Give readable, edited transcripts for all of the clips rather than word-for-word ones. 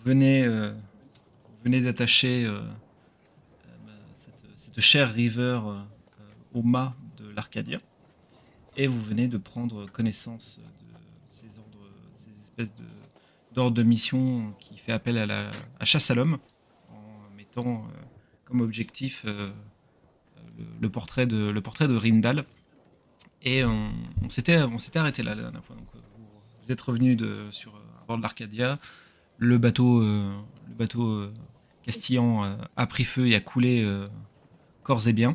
venez, venez d'attacher cette chère river au mât de l'Arcadia, et vous venez de prendre connaissance de ces espèces d'ordres de mission qui fait appel à chasse à l'homme, en mettant comme objectif le portrait de Rindal. Et on s'était arrêté là la dernière fois. Donc, vous êtes revenu sur à bord de l'Arcadia. Le bateau castillan a pris feu et a coulé corps et biens.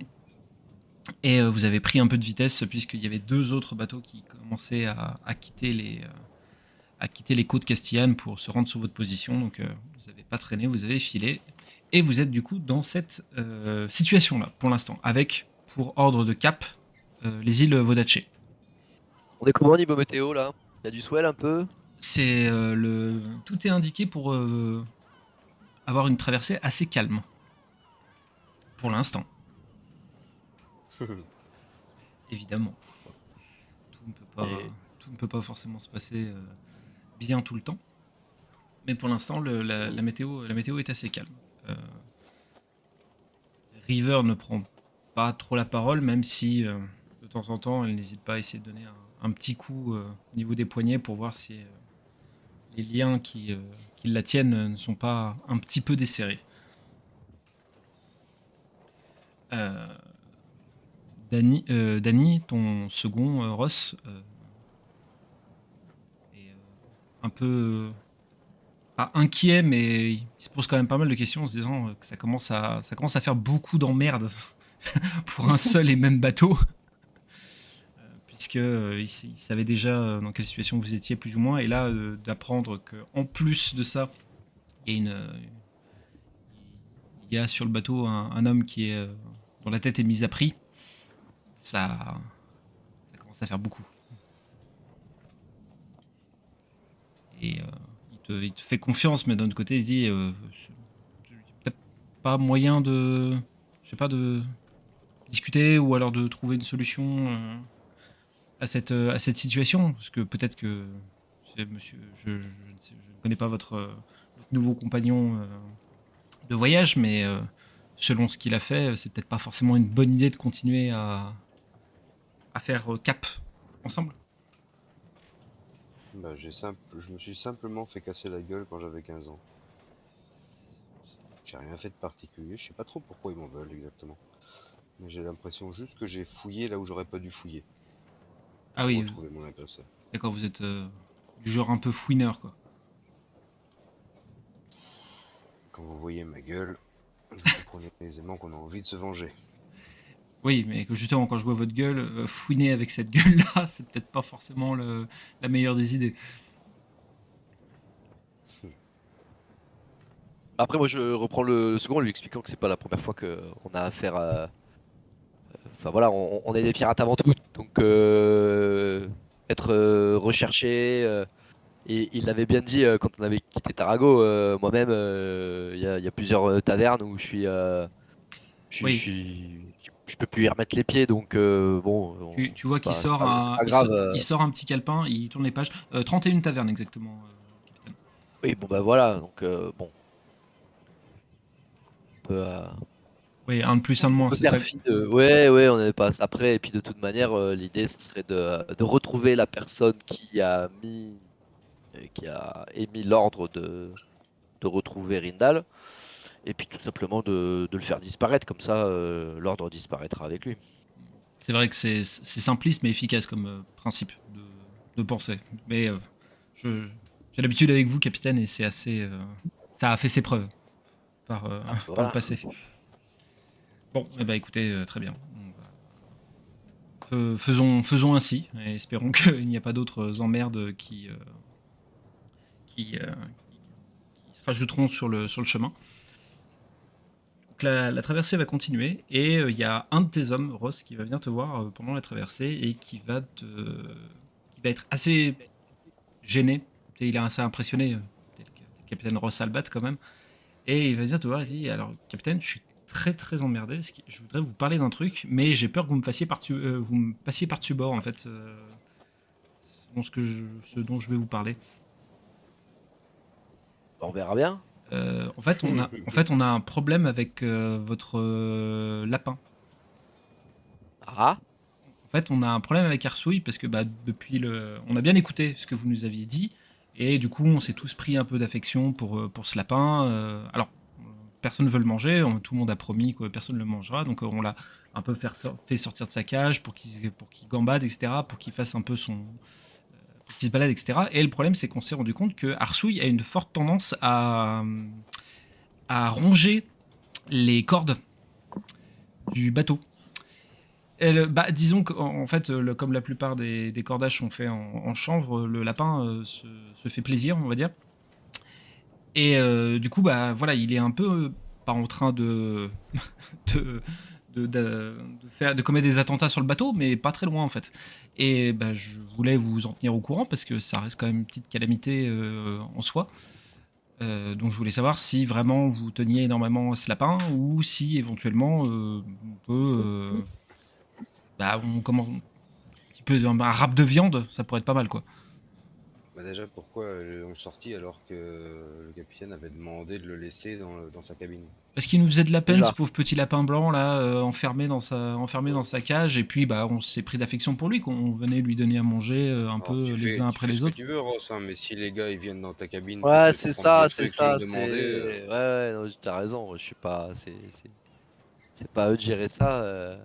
Et vous avez pris un peu de vitesse puisqu'il y avait deux autres bateaux qui commençaient à quitter les côtes castillanes pour se rendre sur votre position. Donc vous n'avez pas traîné, vous avez filé. Et vous êtes du coup dans cette situation-là pour l'instant, avec pour ordre de cap les îles Vodaché. On est comment niveau météo là? Il y a du swell un peu? Tout est indiqué pour avoir une traversée assez calme pour l'instant, évidemment. Tout ne peut pas, Et tout ne peut pas forcément se passer bien tout le temps, mais pour l'instant la météo est assez calme. Euh, River ne prend pas trop la parole, même si de temps en temps elle n'hésite pas à essayer de donner un petit coup au niveau des poignets pour voir si les liens qui la tiennent ne sont pas un petit peu desserrés. Euh, Danny, ton second, Ross, est un peu pas inquiet, mais il se pose quand même pas mal de questions en se disant que ça commence à faire beaucoup d'emmerdes pour un seul et même bateau, puisque il savait déjà dans quelle situation vous étiez plus ou moins, et là d'apprendre qu'en plus de ça, il y a il y a sur le bateau un homme dont la tête est mise à prix, ça commence à faire beaucoup. Et il te fait confiance, mais d'un autre côté, il se dit peut-être pas moyen je sais pas, de discuter ou alors de trouver une solution à cette situation, parce que peut-être que monsieur, je ne connais pas votre nouveau compagnon de voyage, mais selon ce qu'il a fait, c'est peut-être pas forcément une bonne idée de continuer à faire cap ensemble. Bah, je me suis simplement fait casser la gueule quand j'avais 15 ans. J'ai rien fait de particulier, je sais pas trop pourquoi ils m'en veulent exactement. Mais j'ai l'impression juste que j'ai fouillé là où j'aurais pas dû fouiller Ah pour oui, retrouver mon agresseur. d'accord, vous êtes du genre un peu fouineur, quoi. Quand vous voyez ma gueule, vous comprenez aisément qu'on a envie de se venger. Oui, mais que justement, quand je vois votre gueule, fouiner avec cette gueule-là, c'est peut-être pas forcément la meilleure des idées. après moi je reprends le second en lui expliquant que c'est pas la première fois qu'on a affaire à. Enfin voilà, on est des pirates avant tout, donc être recherché. Et il l'avait bien dit quand on avait quitté Tarago. Moi-même, il y a plusieurs tavernes où Oui, je peux plus y remettre les pieds, donc bon, tu vois qu'il sort c'est un, pas il, so- grave. il sort un petit calepin, il tourne les pages. 31 tavernes exactement, capitaine. Oui, bon bah voilà, donc bon, on peut, Oui, un de plus, un de on moins, peut c'est ça. faire fi de. Ouais, ouais, on est pas après. Et puis de toute manière, l'idée, ce serait de retrouver la personne qui a émis l'ordre de retrouver Rindal. Et puis tout simplement de le faire disparaître. Comme ça, l'ordre disparaîtra avec lui. C'est vrai que c'est simpliste mais efficace comme principe de pensée. Mais j'ai l'habitude avec vous, capitaine, et c'est assez. Ça a fait ses preuves par, euh, Ah, bah par le voilà. passé. Bon, eh ben, écoutez, très bien. Faisons ainsi, et espérons qu'il n'y a pas d'autres emmerdes qui se rajouteront sur le chemin. Donc la traversée va continuer, et il y a un de tes hommes, Ross, qui va venir te voir pendant la traversée et qui va être assez gêné. Il est assez impressionné, tel le capitaine Ross Albat quand même. Et il va venir te voir et dit alors, capitaine, je suis très très emmerdé. Parce que je voudrais vous parler d'un truc, mais j'ai peur que vous me passiez par-dessus bord en fait. Ce dont je vais vous parler. On verra bien. En fait, on a un problème avec votre lapin. Ah, En fait, on a un problème avec Arsouille parce que on a bien écouté ce que vous nous aviez dit et du coup, on s'est tous pris un peu d'affection pour ce lapin. Alors, personne ne veut le manger, tout le monde a promis que personne ne le mangera, donc on l'a un peu fait sortir de sa cage pour qu'il gambade, etc., pour qu'il fasse un peu pour qu'il se balade, etc. Et le problème, c'est qu'on s'est rendu compte que Arsouille a une forte tendance à ronger les cordes du bateau. Disons qu'en fait, comme la plupart des cordages sont faits en chanvre, le lapin se fait plaisir, on va dire. Et du coup, voilà, il est un peu pas en train de, de commettre des attentats sur le bateau, mais pas très loin en fait. Et je voulais vous en tenir au courant parce que ça reste quand même une petite calamité en soi. Donc je voulais savoir si vraiment vous teniez énormément à ce lapin ou si éventuellement on peut comment un petit peu un rap de viande, ça pourrait être pas mal quoi. Bah déjà, pourquoi l'ont sorti alors que le capitaine avait demandé de le laisser dans sa cabine? Parce qu'il nous faisait de la peine, déjà. ce pauvre petit lapin blanc là, enfermé dans sa cage, et puis on s'est pris d'affection pour lui, qu'on venait lui donner à manger un Alors, peu les uns tu après fais ce les que autres. tu veux, Ross, hein, mais si les gars ils viennent dans ta cabine pour Ouais, te prendre des c'est trucs ça, sans te demander, c'est. Ouais, non, t'as raison, je suis pas. C'est pas à eux de gérer ça.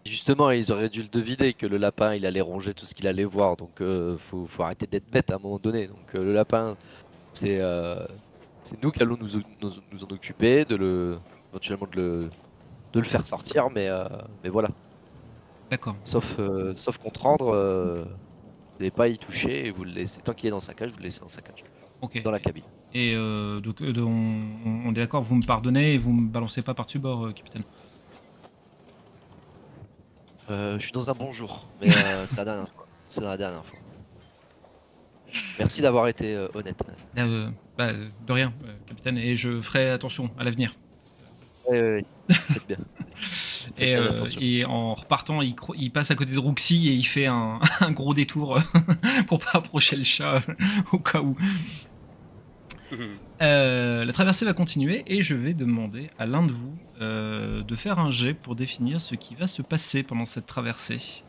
Justement, ils auraient dû le deviner que le lapin, il allait ronger tout ce qu'il allait voir, donc faut arrêter d'être bête à un moment donné. Donc le lapin, c'est c'est nous qui allons nous en occuper, éventuellement de le faire sortir, mais voilà. D'accord. Sauf contre ordre, vous n'allez pas y toucher et vous le laissez, tant qu'il est dans sa cage, vous le laissez dans sa cage, Ok. dans la cabine. Et donc on est d'accord, vous me pardonnez et vous me balancez pas par-dessus bord, capitaine. Je suis dans un bon jour, mais c'est la dernière fois. C'est la dernière fois. Merci d'avoir été honnête. De rien, capitaine, et je ferai attention à l'avenir. Oui, faites bien. Faites Et, bien attention. et en repartant, il passe à côté de Roxy et il fait un gros détour pour pas approcher le chat au cas où. La traversée va continuer et je vais demander à l'un de vous de faire un jet pour définir ce qui va se passer pendant cette traversée.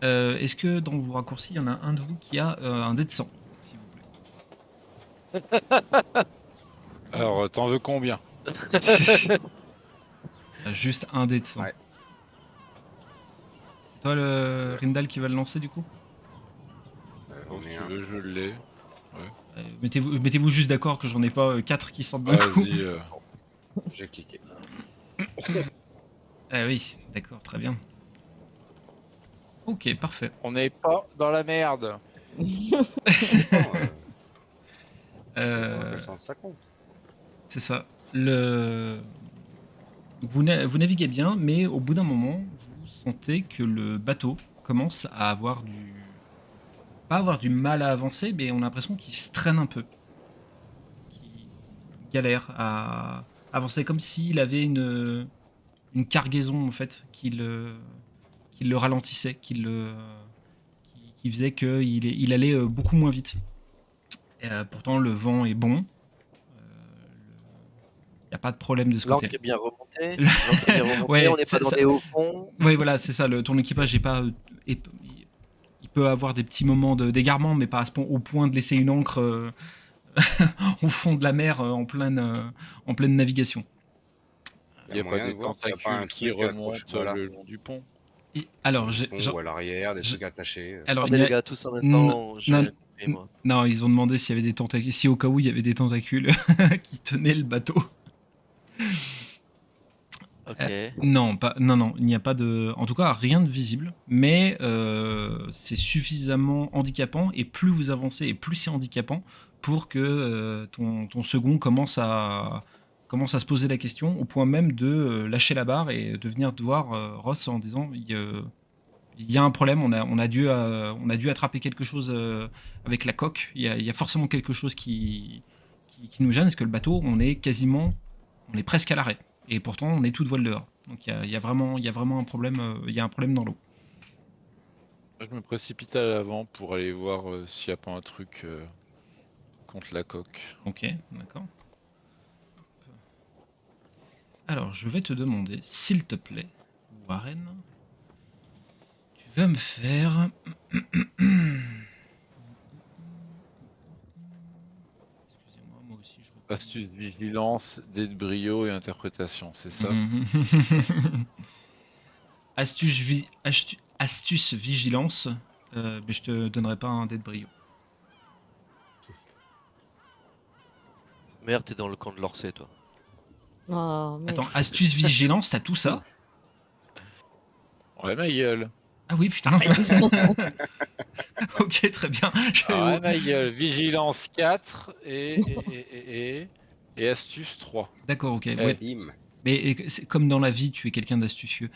Est-ce que dans vos raccourcis, il y en a un de vous qui a un dé de 100, s'il vous plaît? Alors, t'en veux combien? Juste un dé de 100. Ouais. C'est toi le Rindal qui va le lancer du coup? On Si est tu un. veux, je l'ai. Mettez-vous juste d'accord que j'en ai pas 4 qui sortent d'un coup. Vas-y. J'ai cliqué. Ah oui, d'accord, très bien. Ok, parfait. On n'est pas dans la merde. Non, c'est Euh, dans quel sens ça compte? c'est ça. Vous naviguez bien, mais au bout d'un moment, vous sentez que le bateau commence à avoir pas avoir du mal à avancer, mais on a l'impression qu'il se traîne un peu. Qu'il galère à avancer, comme s'il avait une cargaison, en fait, qui le ralentissait, qui faisait qu'il allait beaucoup moins vite. Et, pourtant, le vent est bon. Il n'y a pas de problème de ce L'ancre côté. est bien remontée. L'ancre est bien remontée. Ouais, On n'est pas dans des hauts fonds. Oui, voilà, c'est ça. Ton équipage est pas. Il peut avoir des petits moments d'égarement, mais pas au point de laisser une ancre au fond de la mer en pleine navigation. Il n'y a pas moyen des de voir s'il y a pas un tentacules qui truc accroché, remontent voilà. le long du pont. Et alors, Du pont ou à l'arrière, des trucs attachés. alors, Attendez les gars, tous en même Non, temps, j'ai non, rien compris, moi. non, ils ont demandé s'il y avait des tentacules, si au cas où il y avait des tentacules qui tenaient le bateau. Ok. Non, non, il n'y a pas de, en tout cas rien de visible, mais c'est suffisamment handicapant et plus vous avancez et plus c'est handicapant pour que ton second commence à se poser la question au point même de lâcher la barre et de venir te voir Ross en disant il y a un problème, on a dû attraper quelque chose avec la coque, il y a forcément quelque chose qui nous gêne, parce que le bateau, on est presque à l'arrêt. Et pourtant, on est toute voile dehors. Donc il y a vraiment un problème, il y a un problème dans l'eau. Je me précipite à l'avant pour aller voir s'il n'y a pas un truc contre la coque. Ok, d'accord. Alors, je vais te demander, s'il te plaît, Warren, tu vas me faire... Excusez-moi, moi aussi je reprends. Astuce, vigilance, dé de brio et interprétation, c'est ça? Mhm. Astuce vigilance, mais je te donnerai pas un dé de brio. Merde, t'es dans le camp de l'Orsay, toi. Oh, mais Attends, astuce vigilance, t'as tout ça? Ouais, ma gueule. Ah oui, putain. Ok, très bien. Ouais, ma gueule. Vigilance 4 et astuce 3. D'accord, ok. Eh, Ouais. Bim. Mais c'est comme dans la vie, tu es quelqu'un d'astucieux.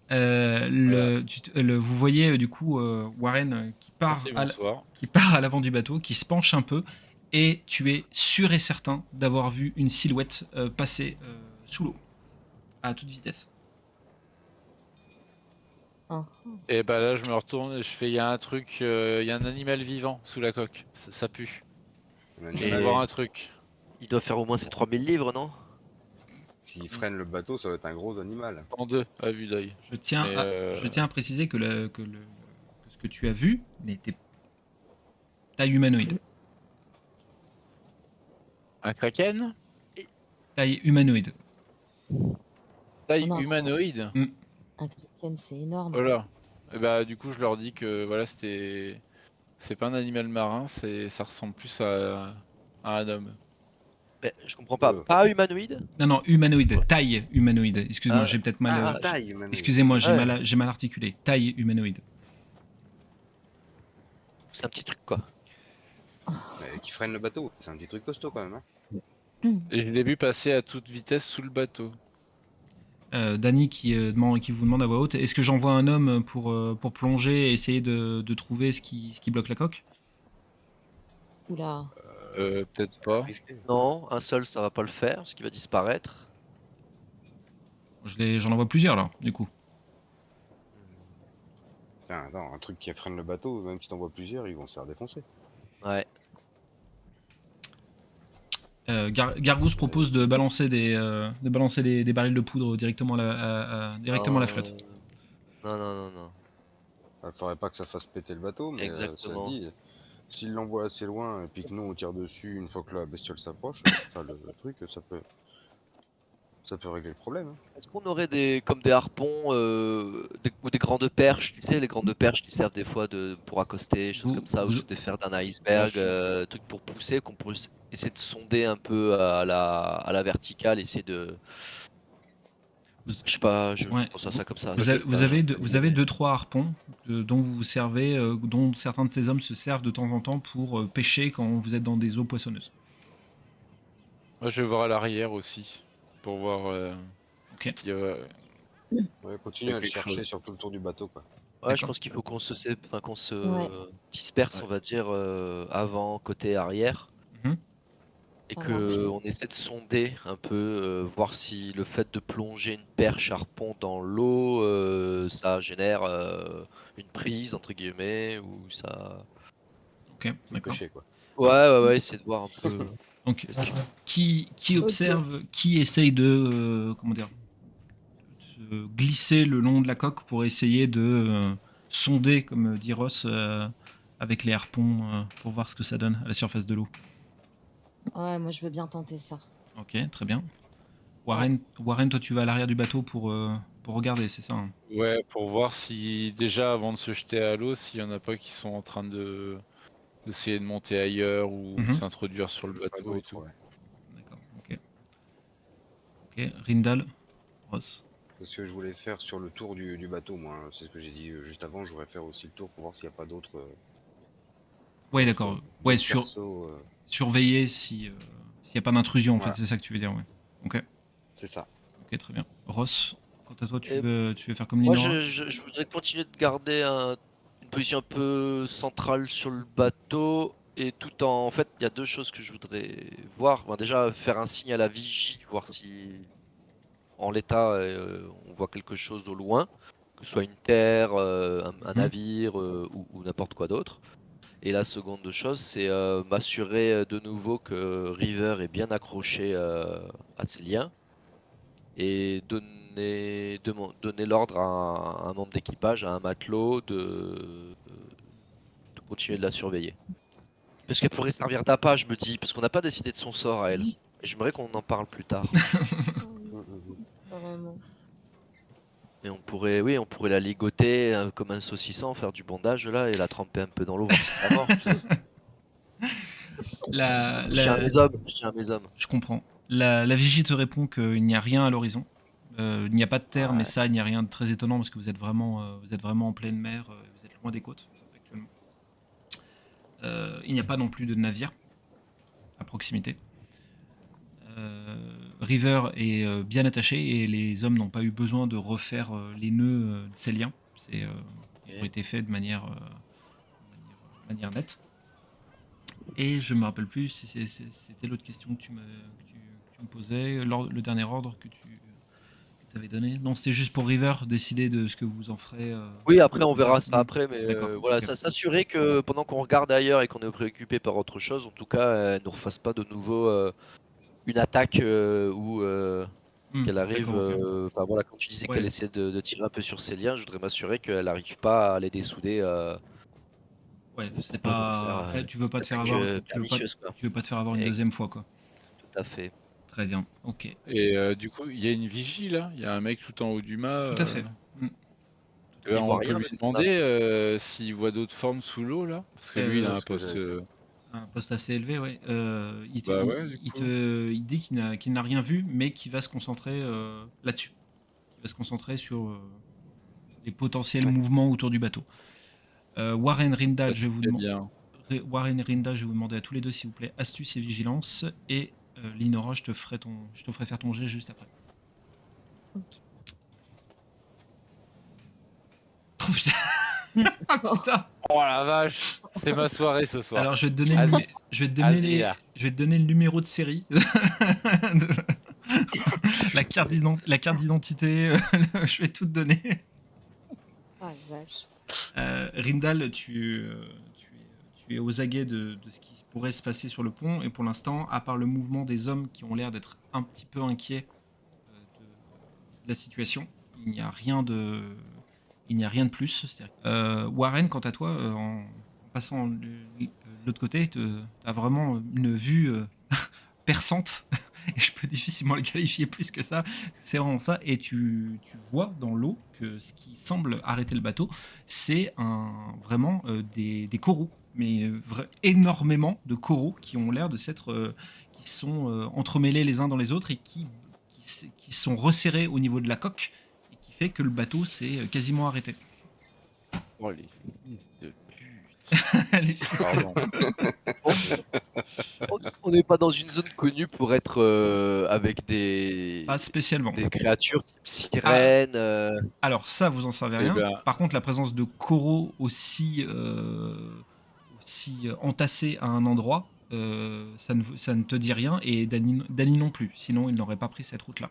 Vous voyez du coup Warren Merci, bonsoir. qui part à l'avant du bateau, qui se penche un peu, et tu es sûr et certain d'avoir vu une silhouette passer sous l'eau à toute vitesse. oh, Et bah là, je me retourne et je fais, il y a un truc, il y a un animal vivant sous la coque. Ça pue. Un Je Et- vais animal, voir un truc. Il doit faire au moins ses 3000 livres, non? s'il freine le bateau, ça va être un gros animal. En deux, à vue d'œil. Je tiens, Mais, je tiens à préciser que, que ce que tu as vu n'était taille humanoïde. Un kraken? Taille humanoïde. Taille Non. humanoïde? un kraken, c'est énorme. Voilà. Et bah du coup, je leur dis que voilà, c'est pas un animal marin, ça ressemble plus à un homme. Mais je comprends pas. Euh. Pas humanoïde? Non, non, humanoïde. Taille humanoïde. Excuse-moi, Ah, j'ai peut-être mal. Ah, je- taille humanoïde. Excusez-moi, Ouais. j'ai mal articulé. Taille humanoïde. C'est un petit truc, quoi. Mais qui freine le bateau, c'est un petit truc costaud quand même. Hein. Et je l'ai vu passer à toute vitesse sous le bateau. Danny qui vous demande à voix haute, est-ce que j'envoie un homme pour plonger et essayer de trouver ce qui bloque la coque? Oula. Peut-être pas. Risqué. Non, un seul, ça va pas le faire, parce qu'il va disparaître. J'en envoie plusieurs là, du coup. Putain, attends, un truc qui freine le bateau, même si t'en vois plusieurs, ils vont se faire défoncer. Ouais. Gargousse propose de balancer des barils de poudre directement directement à la flotte. Non, non, non, non. Il faudrait pas que ça fasse péter le bateau, mais ça Exactement. dit, s'il l'envoie assez loin et puis que nous on tire dessus une fois que la bestiole s'approche, enfin le truc, ça peut régler le problème. Hein. Est-ce qu'on aurait comme des harpons ou des grandes perches, tu sais, les grandes perches qui servent des fois pour accoster, choses Vous- comme ça, ou vous- se défaire d'un iceberg, truc pour pousser, qu'on pourrait essayer de sonder un peu à la verticale, essayer de. Vous- Je sais pas, je Ouais, pense à ça comme ça. Vous avez 2-3 harpons dont vous vous servez, dont certains de ces hommes se servent de temps en temps pour pêcher quand vous êtes dans des eaux poissonneuses. Moi, je vais voir à l'arrière aussi pour voir. Ok. s'il y a- Ouais, continue à le quelque chercher chose. sur tout le tour du bateau quoi. Ouais, je D'accord. pense qu'il faut qu'on qu'on se Ouais. disperse, Ouais. on va dire, avant, côté arrière. Mhm. Et Ça que marche. on essaie de sonder un peu, voir si le fait de plonger une perche harpon dans l'eau, ça génère une prise entre guillemets ou ça. Ok, Tout d'accord. pêcher quoi. Ouais, essayer de voir un peu. Donc, C'est ça. qui Ok. observe, qui essaye de, comment dire, de glisser le long de la coque pour essayer de sonder, comme dit Ross, avec les harpons pour voir ce que ça donne à la surface de l'eau. Ouais, moi je veux bien tenter ça. Ok, très bien. Warren, toi tu vas à l'arrière du bateau pour regarder, c'est ça hein? Ouais, pour voir si déjà avant de se jeter à l'eau, s'il y en a pas qui sont en train d'essayer de monter ailleurs ou Mhm. s'introduire sur le Pas bateau et d'autre, tout. ouais. D'accord, ok. Ok, Rindal, Ross. C'est ce que je voulais faire sur le tour du bateau, moi. Hein. C'est ce que j'ai dit juste avant. Je voudrais faire aussi le tour pour voir s'il n'y a pas d'autres. Ouais, d'accord. Ouais, d'autres persos, surveiller s'il n'y a pas d'intrusion, en Voilà. fait, c'est ça que tu veux dire, ouais. Ok, c'est ça. ok, très bien. Ross, quant à toi, tu Et veux faire comme Moi, Linora? je voudrais continuer de garder une position un peu centrale sur le bateau. Et tout en fait, il y a deux choses que je voudrais voir. Bon, déjà, faire un signe à la vigie, voir si en l'état on voit quelque chose au loin, que ce soit une terre, un Mhm. navire ou n'importe quoi d'autre. Et la seconde chose, c'est m'assurer de nouveau que River est bien accroché à ses liens et donner l'ordre à un membre d'équipage, à un matelot, de continuer de la surveiller. Parce qu'elle pourrait servir d'appât, je me dis, parce qu'on n'a pas décidé de son sort à elle. Et j'aimerais qu'on en parle plus tard. Mm, mm, Vraiment. Et oui, on pourrait la ligoter comme un saucisson, faire du bondage là et la tremper un peu dans l'eau, voir si ça mord. La, Je tiens à la- mes hommes, je tiens à mes hommes. Je comprends. La vigie te répond qu'il n'y a rien à l'horizon. Il n'y a pas de terre, mais Ouais. ça, il n'y a rien de très étonnant parce que vous êtes vraiment en pleine mer, vous êtes loin des côtes actuellement. Il n'y a pas non plus de navire à proximité. River est bien attaché et les hommes n'ont pas eu besoin de refaire les nœuds de ces liens. Ils ont été faits de manière nette. Et je me rappelle plus si c'était l'autre question que tu me posais, le dernier ordre que tu avais donné. Non, c'était juste pour River décider de ce que vous en ferez. Oui, après on verra ça après, mais D'accord, voilà, ok. ça s'assurer que pendant qu'on regarde ailleurs et qu'on est préoccupé par autre chose, en tout cas, elle ne refasse pas de nouveau une attaque ou qu'elle arrive. D'accord, ok. Enfin voilà, quand tu disais Ouais. qu'elle essayait de tirer un peu sur ses liens, je voudrais m'assurer qu'elle n'arrive pas à les dessouder. Ouais, c'est Pour pas. faire Tu veux pas te faire attaque avoir. pernicieuse quoi. Tu veux pas te faire avoir une Ex- deuxième fois, quoi. Tout à fait. Très bien. Ok. Et du coup, il y a une vigie là, il y a un mec tout en haut du mât. Tout à fait. Mm. Il voit On peut rien lui avec son demander s'il voit d'autres formes sous l'eau là, parce que lui il a Euh, un ce que poste. j'allais dire. Un poste assez élevé, ouais. Bah ouais, du coup. Il dit qu'il n'a rien vu, mais qu'il va se concentrer là-dessus. Il va se concentrer sur les potentiels Ouais. mouvements autour du bateau. Warren Rinda, Ça, je vais vous c'est demander. bien. Warren et Rinda, je vais vous demander à tous les deux, s'il vous plaît, astuce et vigilance. Et Linora, je te ferai faire ton jet juste après. Ok. Oh putain. Ah, putain. Oh la vache, c'est ma soirée ce soir. Alors, je vais te donner, Vas-y. je vais te donner Vas-y, là. je vais te donner le numéro de série. La carte d'identité, je vais tout te donner. Ah, la vache. Rindal, tu es aux aguets de ce qui pourrait se passer sur le pont, et pour l'instant, à part le mouvement des hommes qui ont l'air d'être un petit peu inquiets de la situation, il n'y a rien de plus. Warren, quant à toi, en passant de l'autre côté, tu as vraiment une vue perçante, et je peux difficilement le qualifier plus que ça. C'est vraiment ça, et tu vois dans l'eau que ce qui semble arrêter le bateau, c'est vraiment des coraux, mais énormément de coraux qui ont l'air de s'être, qui sont entremêlés les uns dans les autres et qui sont resserrés au niveau de la coque, et qui fait que le bateau s'est quasiment arrêté. Oh les fils de pute. Les fils de- Pardon. On n'est pas dans une zone connue pour être avec des Pas spécialement. créatures type sirènes. Alors ça, vous en savez Eh rien. ben. Par contre, la présence de coraux aussi entassés à un endroit, ça ne te dit rien, et Dany non plus. Sinon, il n'aurait pas pris cette route-là.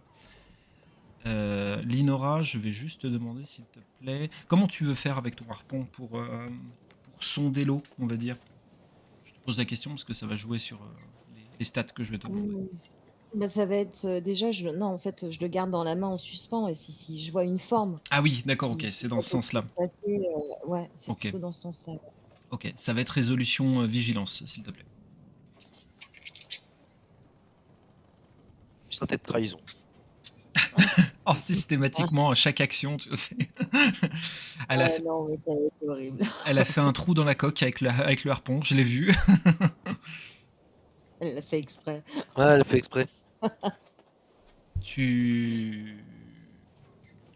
Linora, je vais juste te demander, s'il te plaît, comment tu veux faire avec ton harpon pour sonder l'eau, on va dire. Je te pose la question parce que ça va jouer sur les stats que je vais te demander. Bah, ça va être déjà, non, en fait, je le garde dans la main en suspens et si je vois une forme Ah oui, d'accord, ok, qui c'est dans ce ça peut sens-là. se passer, ouais, c'est Ok. plutôt dans ce sens-là. Ok, ça va être résolution vigilance, s'il te plaît. Tu sentais de trahison. Oh, systématiquement, à chaque action, tu sais. Elle a fait- Non, mais ça va être horrible. Elle a fait un trou dans la coque avec le harpon, je l'ai vu. Elle l'a fait exprès. Ouais, elle a fait exprès. Tu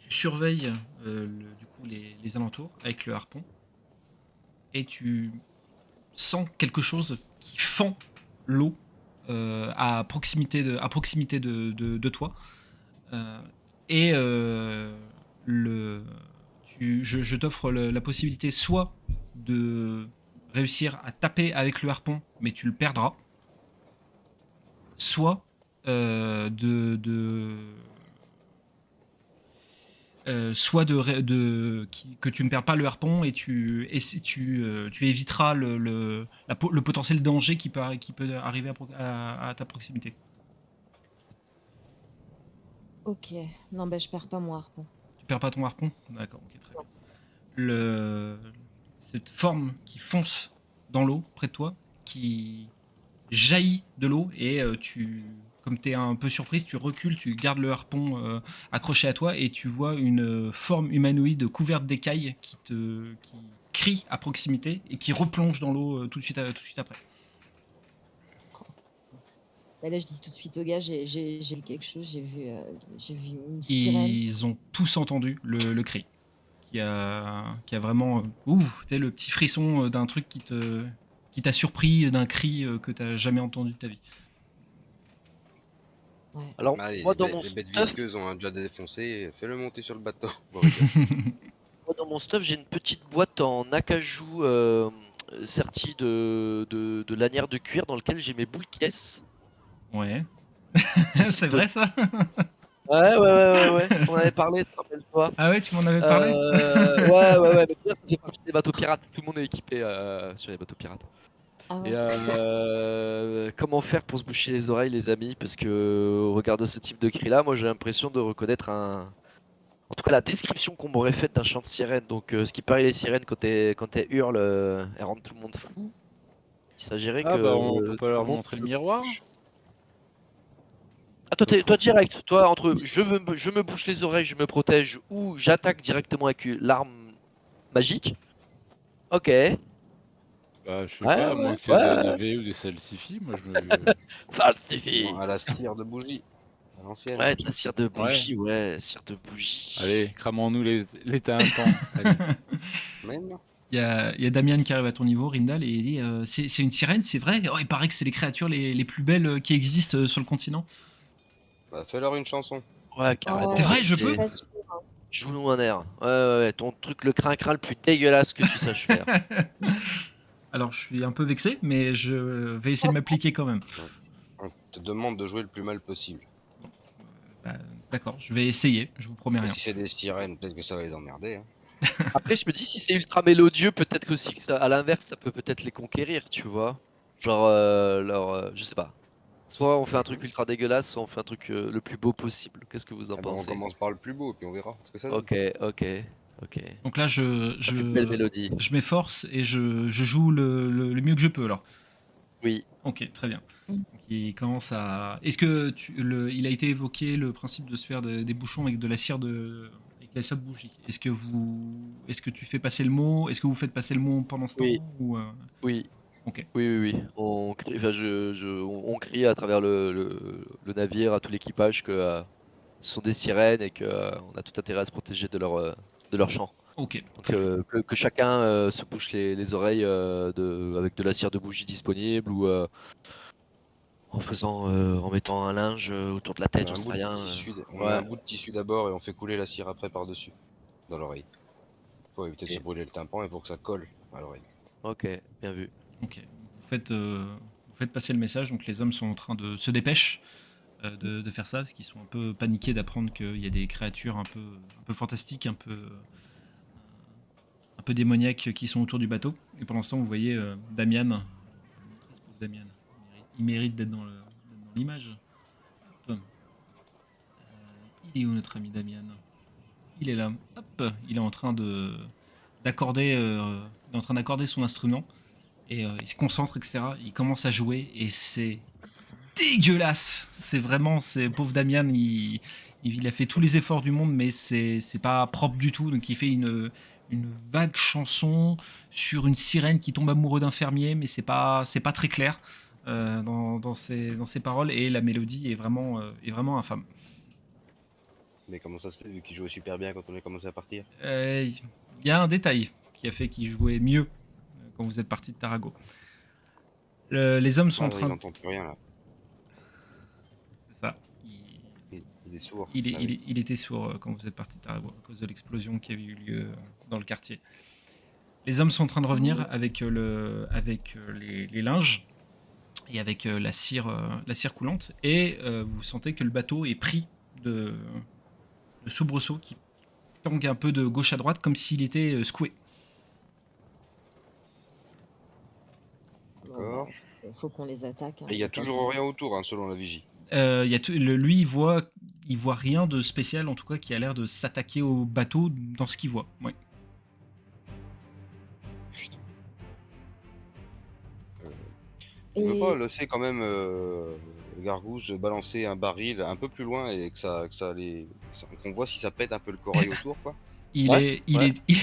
surveilles du coup les alentours avec le harpon, et tu sens quelque chose qui fend l'eau à proximité de toi. Et je t'offre la possibilité soit de réussir à taper avec le harpon, mais tu le perdras, soit soit que tu ne perds pas le harpon et tu éviteras le potentiel danger qui peut arriver à ta proximité. Ok. Non, bah je perds pas mon harpon. Tu perds pas ton harpon? D'accord, ok, très bien. Cette forme qui fonce dans l'eau près de toi, qui jaillit de l'eau et comme tu es un peu surprise, tu recules, tu gardes le harpon accroché à toi et tu vois une forme humanoïde couverte d'écailles qui crie à proximité et qui replonge dans l'eau tout de suite après. Bah là, je dis tout de suite au gars, j'ai vu quelque chose, j'ai vu une sirène. Ils ont tous entendu le cri qui a vraiment tu sais, le petit frisson d'un truc qui t'a surpris, d'un cri que t'as jamais entendu de ta vie. Ouais. Alors, Allez, moi, les bêtes stuff, visqueuses ont déjà défoncé, fais-le monter sur le bateau. Bon, moi, dans mon stuff, j'ai une petite boîte en acajou sertie de lanières de cuir dans lequel j'ai mes boules caisses. Ouais. C'est vrai ça? Ouais. On avait parlé, te rappelle-toi. Ah ouais, tu m'en avais parlé? Ouais. Mais ça fait partie des bateaux pirates. Tout le monde est équipé sur les bateaux pirates. Ah Et ouais. comment faire pour se boucher les oreilles, les amis? Parce que au regard de ce type de cri-là, moi j'ai l'impression de reconnaître en tout cas la description qu'on m'aurait faite d'un chant de sirène. Donc, ce qui paraît, les sirènes, quand elles hurlent, elles rendent tout le monde fou. Il s'agirait Ah que bah on peut pas leur tout le monde montrer le se miroir? bouche. Ah, toi direct, toi entre je me bouche les oreilles, je me protège ou j'attaque directement avec l'arme magique. Ok. Bah je sais Ouais, pas, ouais, moi que des ouais. navets ou des salsifis, moi je me... Falsifié. à la cire de bougie, à l'ancienne. Ouais, de la cire de Ouais. bougie, ouais, cire de bougie. Allez, cramons-nous les tympans. Allez. Même Il y a Damien qui arrive à ton niveau, Rindal, et il dit c'est une sirène, c'est vrai? Oh, il paraît que c'est les créatures les plus belles qui existent sur le continent. Bah, fais-leur une chanson. Ouais, carrément. C'est vrai, je ok. peux? Pas sûr, hein. Joue-nous un air. Ouais, ton truc, le crin-crin le plus dégueulasse que tu saches faire. Alors, je suis un peu vexé, mais je vais essayer de m'appliquer quand même. On te demande de jouer le plus mal possible. Bah, d'accord, je vais essayer, je vous promets Et rien. si c'est des sirènes, peut-être que ça va les emmerder. Hein. Après, je me dis, si c'est ultra mélodieux, peut-être aussi que ça, à l'inverse, ça peut peut-être les conquérir, tu vois. Genre, je sais pas. Soit on fait un truc ultra dégueulasse, soit on fait un truc le plus beau possible. Qu'est-ce que vous en Ah bah, on pensez? commence par le plus beau, puis on verra ce que ça donne. Ok. Donc là, La plus belle mélodie. je m'efforce et je joue le mieux que je peux alors. Oui. Ok, très bien. Mm. Donc, il commence à. Est-ce que il a été évoqué le principe de se faire des bouchons avec de la cire avec la cire de bougie. Est-ce que tu fais passer le mot? Est-ce que vous faites passer le mot pendant ce Oui. temps ou, Oui. Ok. Oui. On crie, enfin, on crie à travers le navire à tout l'équipage que ce sont des sirènes et que on a tout intérêt à se protéger de leur chant. Ok. Donc, que chacun se bouche les oreilles avec de la cire de bougie disponible ou en mettant un linge autour de la On tête, met j'en un sais bout rien. de tissu, on met Ouais. un bout de tissu d'abord et on fait couler la cire après par-dessus, dans l'oreille. Pour éviter de Ok. se brûler le tympan et pour que ça colle à l'oreille. Ok, bien vu. Ok. Vous faites passer le message. Donc les hommes sont en train de se dépêcher de faire ça parce qu'ils sont un peu paniqués d'apprendre qu'il y a des créatures un peu fantastiques, un peu démoniaques qui sont autour du bateau. Et pendant ce temps, vous voyez Damian. Je vais vous montrer ce pauvre Damian. Il mérite d'être dans l'image. Hop. Il est où notre ami Damian? Il est là. Hop. Il est en train d'accorder son instrument et il se concentre, etc. Il commence à jouer et c'est dégueulasse. C'est pauvre Damian. Il a fait tous les efforts du monde, mais c'est pas propre du tout. Donc il fait une vague chanson sur une sirène qui tombe amoureux d'un fermier, mais c'est pas très clair dans ses paroles et la mélodie est vraiment infâme. Mais comment ça se fait vu qu'il jouait super bien quand on a commencé à partir? Il y a un détail qui a fait qu'il jouait mieux quand vous êtes parti de Tarago. Les hommes sont en Il train. n'entend plus rien là. C'est ça. Il est sourd. Il était sourd quand vous êtes parti de Tarago à cause de l'explosion qui avait eu lieu dans le quartier. Les hommes sont en train de revenir avec les linges et avec la cire coulante et vous sentez que le bateau est pris de soubresauts qui tangue un peu de gauche à droite comme s'il était secoué. Bon, D'accord. faut qu'on les attaque. Hein, Et il y a c'est pas toujours grave. rien autour, hein, selon la vigie. Il y a lui, il voit rien de spécial, en tout cas, qui a l'air de s'attaquer au bateau dans ce qu'il voit. Ouais. Putain. Tu veux Et- pas laisser quand même Gargousse balancer un baril un peu plus loin et qu'on voit si ça pète un peu le corail autour, quoi. Il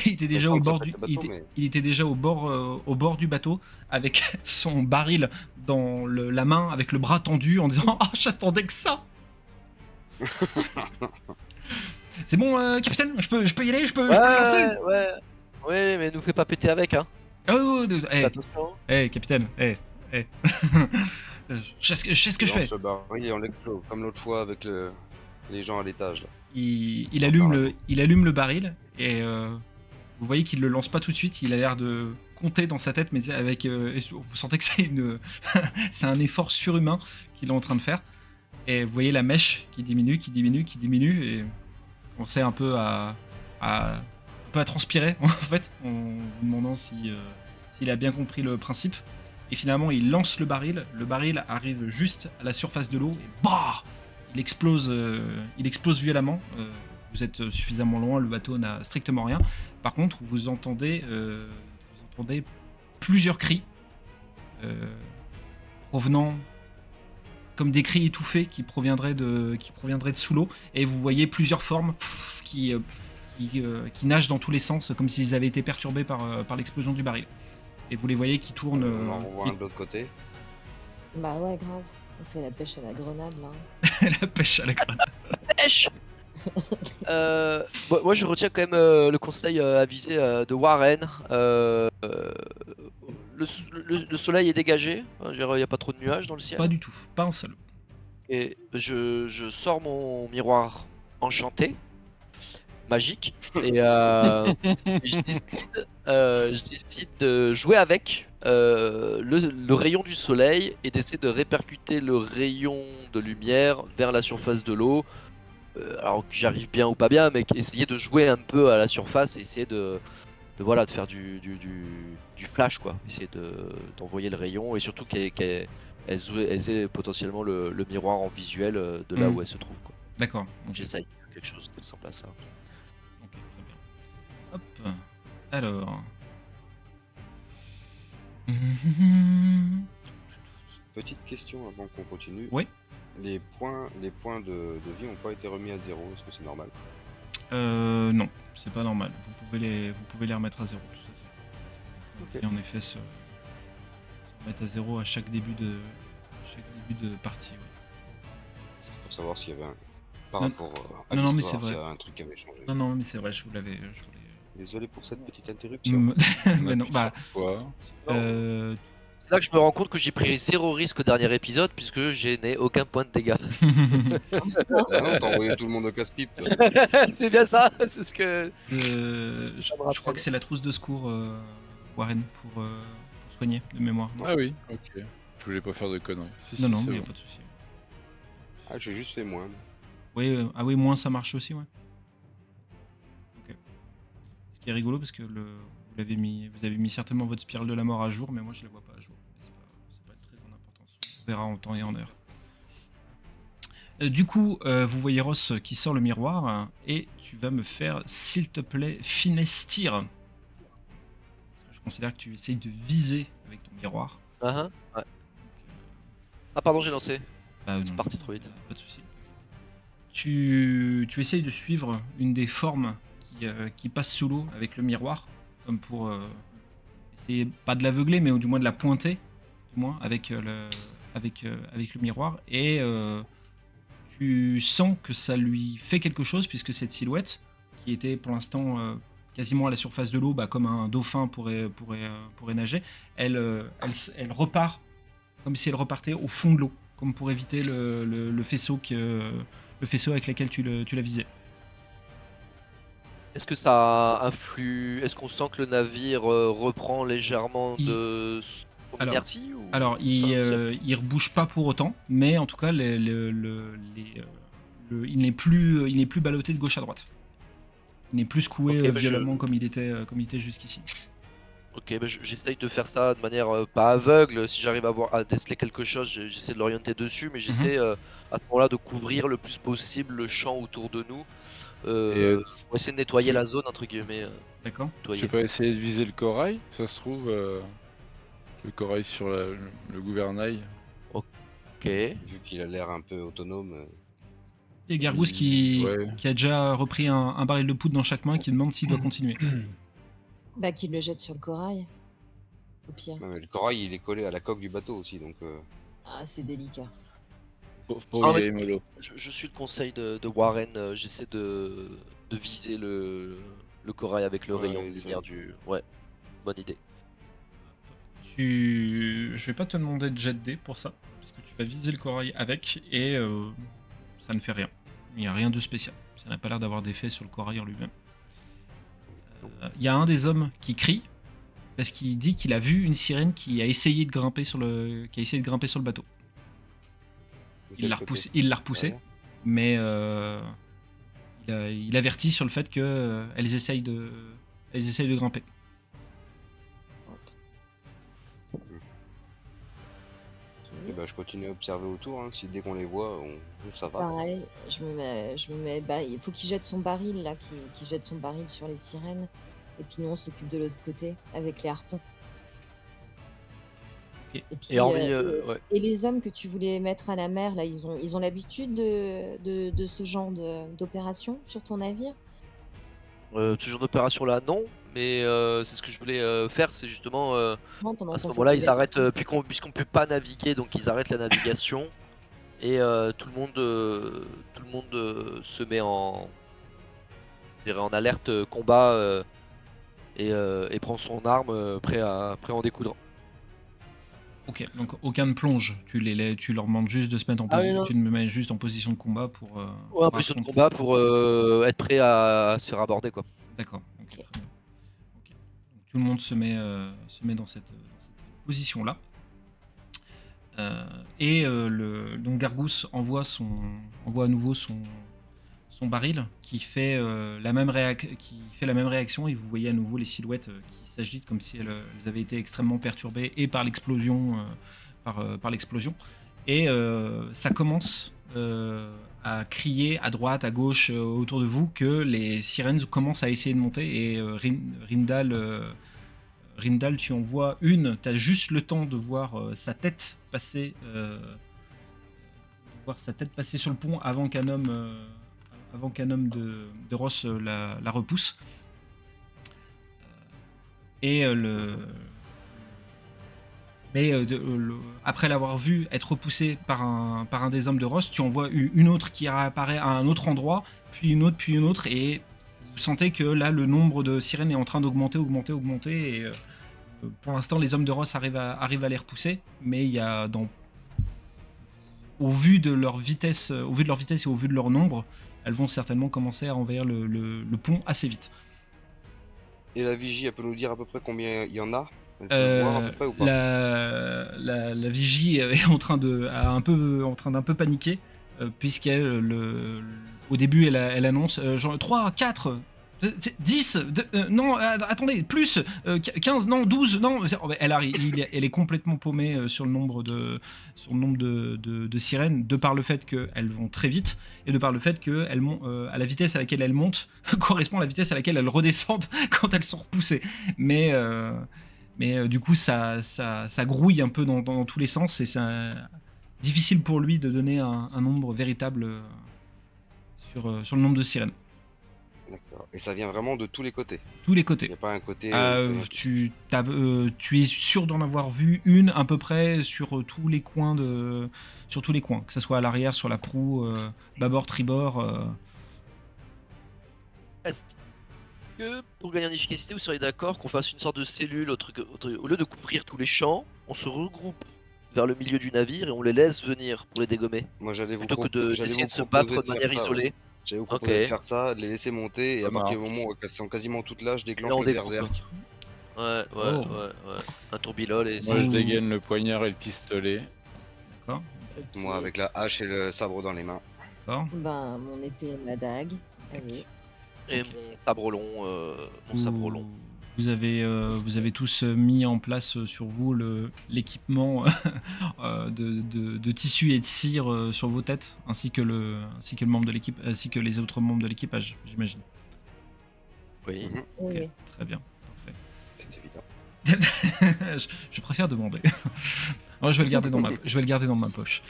était déjà Tant au que ça bord pète du, le bateau, mais- il était déjà au bord du bateau avec son baril dans la main, avec le bras tendu, en disant ah j'attendais que ça. C'est bon, capitaine, je peux y aller, je peux me lancer. Ouais, mais nous fais pas péter avec, hein. Fais Attention. capitaine, je sais ce que je fais. Ce baril et on l'explose, comme l'autre fois avec les gens à l'étage, là. Il allume le baril et vous voyez qu'il le lance pas tout de suite. Il a l'air de compter dans sa tête, mais avec vous sentez que c'est c'est un effort surhumain qu'il est en train de faire. Et vous voyez la mèche qui diminue, et vous commencez un peu à transpirer en fait, en vous demandant s'il a bien compris le principe. Et finalement, il lance le baril. Le baril arrive juste à la surface de l'eau et bah, il explose violemment. Vous êtes suffisamment loin, le bateau n'a strictement rien. Par contre, vous entendez plusieurs cris provenant comme des cris étouffés qui proviendraient de sous l'eau. Et vous voyez plusieurs formes qui nagent dans tous les sens, comme s'ils avaient été perturbés par l'explosion du baril. Et vous les voyez qui tournent. On en revoit un de l'autre côté. Bah ouais, grave. On fait la pêche à la grenade là. La pêche à la grenade. Pêche. Moi je retiens quand même le conseil avisé de Warren. Le soleil est dégagé, il n'y a pas trop de nuages dans le ciel. Pas du tout, pas un seul. Et je sors mon miroir enchanté, magique, et je décide de jouer avec le rayon du soleil et d'essayer de répercuter le rayon de lumière vers la surface de l'eau. Alors que j'arrive bien ou pas bien, mais essayer de jouer un peu à la surface et essayer de faire du flash, quoi. Essayer d'envoyer le rayon et surtout qu'elles aient potentiellement le miroir en visuel de là où elles se trouvent, quoi. D'accord. Ok. J'essaye de faire quelque chose qui ressemble à ça. Ok, très bien. Hop. Alors. Petite question avant qu'on continue. Oui. Les points de vie n'ont pas été remis à 0. Est-ce que c'est normal? Non, c'est pas normal. Vous pouvez les remettre à 0, tout à fait. Ok. Et en effet, se remettre à 0 à chaque début de partie. Ouais. C'est pour savoir s'il y avait un... Par Non. rapport à Non, non, mais l'histoire, c'est s'il y vrai. avait un truc qui avait changé. Non, mais c'est vrai, je voulais. Désolé pour cette petite interruption. Mais non, bah. Quoi euh, C'est là que je me rends compte que j'ai pris 0 risque au dernier épisode puisque je n'ai aucun point de dégâts. Ah non, t'as envoyé tout le monde au casse-pipe, toi. C'est bien ça, c'est ce que. je crois que c'est la trousse de secours, Warren, pour soigner de mémoire. Non, Ah oui, ok. Je voulais pas faire de conneries. Si, non, si, mais c'est y a bon. pas de souci. Ah, j'ai juste fait moins. Oui, ah oui, moins ça marche aussi, ouais. Ok. Ce qui est rigolo parce que vous avez mis certainement votre spirale de la mort à jour, mais moi je la vois pas à jour. Mais c'est pas de très grande importance. On verra en temps et en heure. Du coup, vous voyez Ross qui sort le miroir et tu vas me faire, s'il te plaît, finesse tir. Parce que je considère que tu essayes de viser avec ton miroir. Ouais. Ah, pardon, j'ai lancé. Non, C'est parti trop vite. Pas de souci. Tu essayes de suivre une des formes qui passe sous l'eau avec le miroir, comme pour essayer, pas de l'aveugler, mais du moins de la pointer, du moins, avec le miroir. Et tu sens que ça lui fait quelque chose, puisque cette silhouette, qui était pour l'instant quasiment à la surface de l'eau, comme un dauphin pourrait nager, elle repart, comme si elle repartait au fond de l'eau, comme pour éviter le faisceau avec lequel tu la visais. Est-ce que ça influe? Est-ce qu'on sent que le navire reprend légèrement de son Alors- inertie ou... Alors, il rebouge pas pour autant, mais en tout cas, il n'est plus ballotté de gauche à droite. Il n'est plus secoué Ok, bah, violemment comme il était jusqu'ici. Ok, bah, j'essaye de faire ça de manière pas aveugle. Si j'arrive à déceler quelque chose, j'essaie de l'orienter dessus, mais j'essaie à ce moment-là de couvrir le plus possible le champ autour de nous pour essayer de nettoyer tu- la zone entre guillemets. D'accord. Je Nettoyer. vais pas essayer de viser le corail, ça se trouve, le corail sur le gouvernail. Ok. Vu qu'il a l'air un peu autonome. Et Gargousse Ouais. qui a déjà repris un baril de poudre dans chaque main, qui demande s'il doit continuer. Bah, qu'il le jette sur le corail. Au pire. Non, mais le corail il est collé à la coque du bateau aussi donc. Ah, c'est délicat. Pauvre Ah, mais- Yaimolo. Je suis le conseil de Warren. J'essaie de viser le corail avec le Ouais, rayon de ça- lumière du. Ouais, bonne idée. Je vais pas te demander de jet de dés pour ça, parce que tu vas viser le corail avec, et ça ne fait rien. Il n'y a rien de spécial. Ça n'a pas l'air d'avoir d'effet sur le corail en lui-même. Il y a un des hommes qui crie, parce qu'il dit qu'il a vu une sirène qui a essayé de grimper sur le bateau. de Il quel l'a côté repoussé, Derrière mais il avertit sur le fait qu'elles essayent de grimper. Et bah, je continue à observer autour. Si dès qu'on les voit, ça va. Pareil, je me mets. Bah, il faut qu'il jette son baril là, qu'il jette son baril sur les sirènes. Et puis nous on s'occupe de l'autre côté avec les harpons. Ok. Et puis Et hormis, ouais. et les hommes que tu voulais mettre à la mer là, ils ont l'habitude de ce genre d'opération sur ton navire. Ce genre d'opération là, non. Mais c'est ce que je voulais faire, c'est justement Non, pendant à ce qu'on fait moment-là, des ils arrêtent, puisqu'on peut pas naviguer, donc ils arrêtent la navigation et tout le monde se met je dirais en alerte combat et prend son arme prêt à en découdre. Ok, donc aucun ne plonge. Tu leur demandes juste de se mettre en Ah oui, position. non. Tu me mets juste en position de combat pour. Ouais, en pour position de affronter. combat pour être prêt à se faire aborder quoi. D'accord. Ok, très bien. Ok. Donc, tout le monde se met dans cette position-là. Donc Gargousse envoie à nouveau son baril qui fait la même réaction, et vous voyez à nouveau les silhouettes qui s'agitent comme si elles avaient été extrêmement perturbées et par l'explosion et ça commence à crier à droite, à gauche, autour de vous, que les sirènes commencent à essayer de monter, et Rindal, tu en vois une, tu as juste le temps de voir sa tête passer sur le pont avant qu'un homme de Ross la repousse. Après l'avoir vu être repoussé par un des hommes de Ross, tu en vois une autre qui apparaît à un autre endroit, puis une autre, et vous sentez que là le nombre de sirènes est en train d'augmenter, et pour l'instant les hommes de Ross arrivent à les repousser, mais il y a au vu de leur vitesse et au vu de leur nombre, elles vont certainement commencer à envahir le pont assez vite. Et la vigie, elle peut nous dire à peu près combien il y en a? Elle peut voir à peu près ou pas? La vigie est en train d'un peu paniquer, puisqu'elle au début elle annonce genre 3, 4, 10, non, attendez, plus, 15, non, 12, non. Elle est complètement paumée sur le nombre de sirènes, de par le fait qu'elles vont très vite, et de par le fait que à la vitesse à laquelle elles montent correspond à la vitesse à laquelle elles redescendent quand elles sont repoussées. Mais du coup, ça grouille un peu dans tous les sens, et c'est difficile pour lui de donner un nombre véritable sur le nombre de sirènes. D'accord. Et ça vient vraiment de tous les côtés. Tous les Il côtés. n'y a pas un côté. Tu es sûr d'en avoir vu une à peu près sur tous les coins, que ce soit à l'arrière, sur la proue, bâbord, tribord. Est-ce que pour gagner en efficacité, vous seriez d'accord qu'on fasse une sorte de cellule au lieu de couvrir tous les champs, on se regroupe vers le milieu du navire et on les laisse venir pour les dégommer Moi, j'allais vous, plutôt que j'allais d'essayer vous de se proposer battre de faire manière ça, ouais. isolée. J'allais vous proposer Ok. de faire ça, de les laisser monter, et Ça à partir du marche. moment où elles sont quasiment toutes là, je déclenche Là, on le découpe. berserk. Ouais. Un tourbillol et Moi, je Ouh. dégaine le poignard et le pistolet. D'accord. Moi, avec la hache et le sabre dans les mains. D'accord. Ben, mon épée et ma dague. Allez. Et Ok. mon sabre long. Mon sabre long. Vous avez tous mis en place sur vous l'équipement de tissu et de cire sur vos têtes, ainsi que le membre de l'équipe, ainsi que les autres membres de l'équipage, j'imagine. Oui. Mhm, Oui, Ok, oui. très bien, c'est évident. parfait. je préfère demander. Moi, je vais le garder dans ma poche.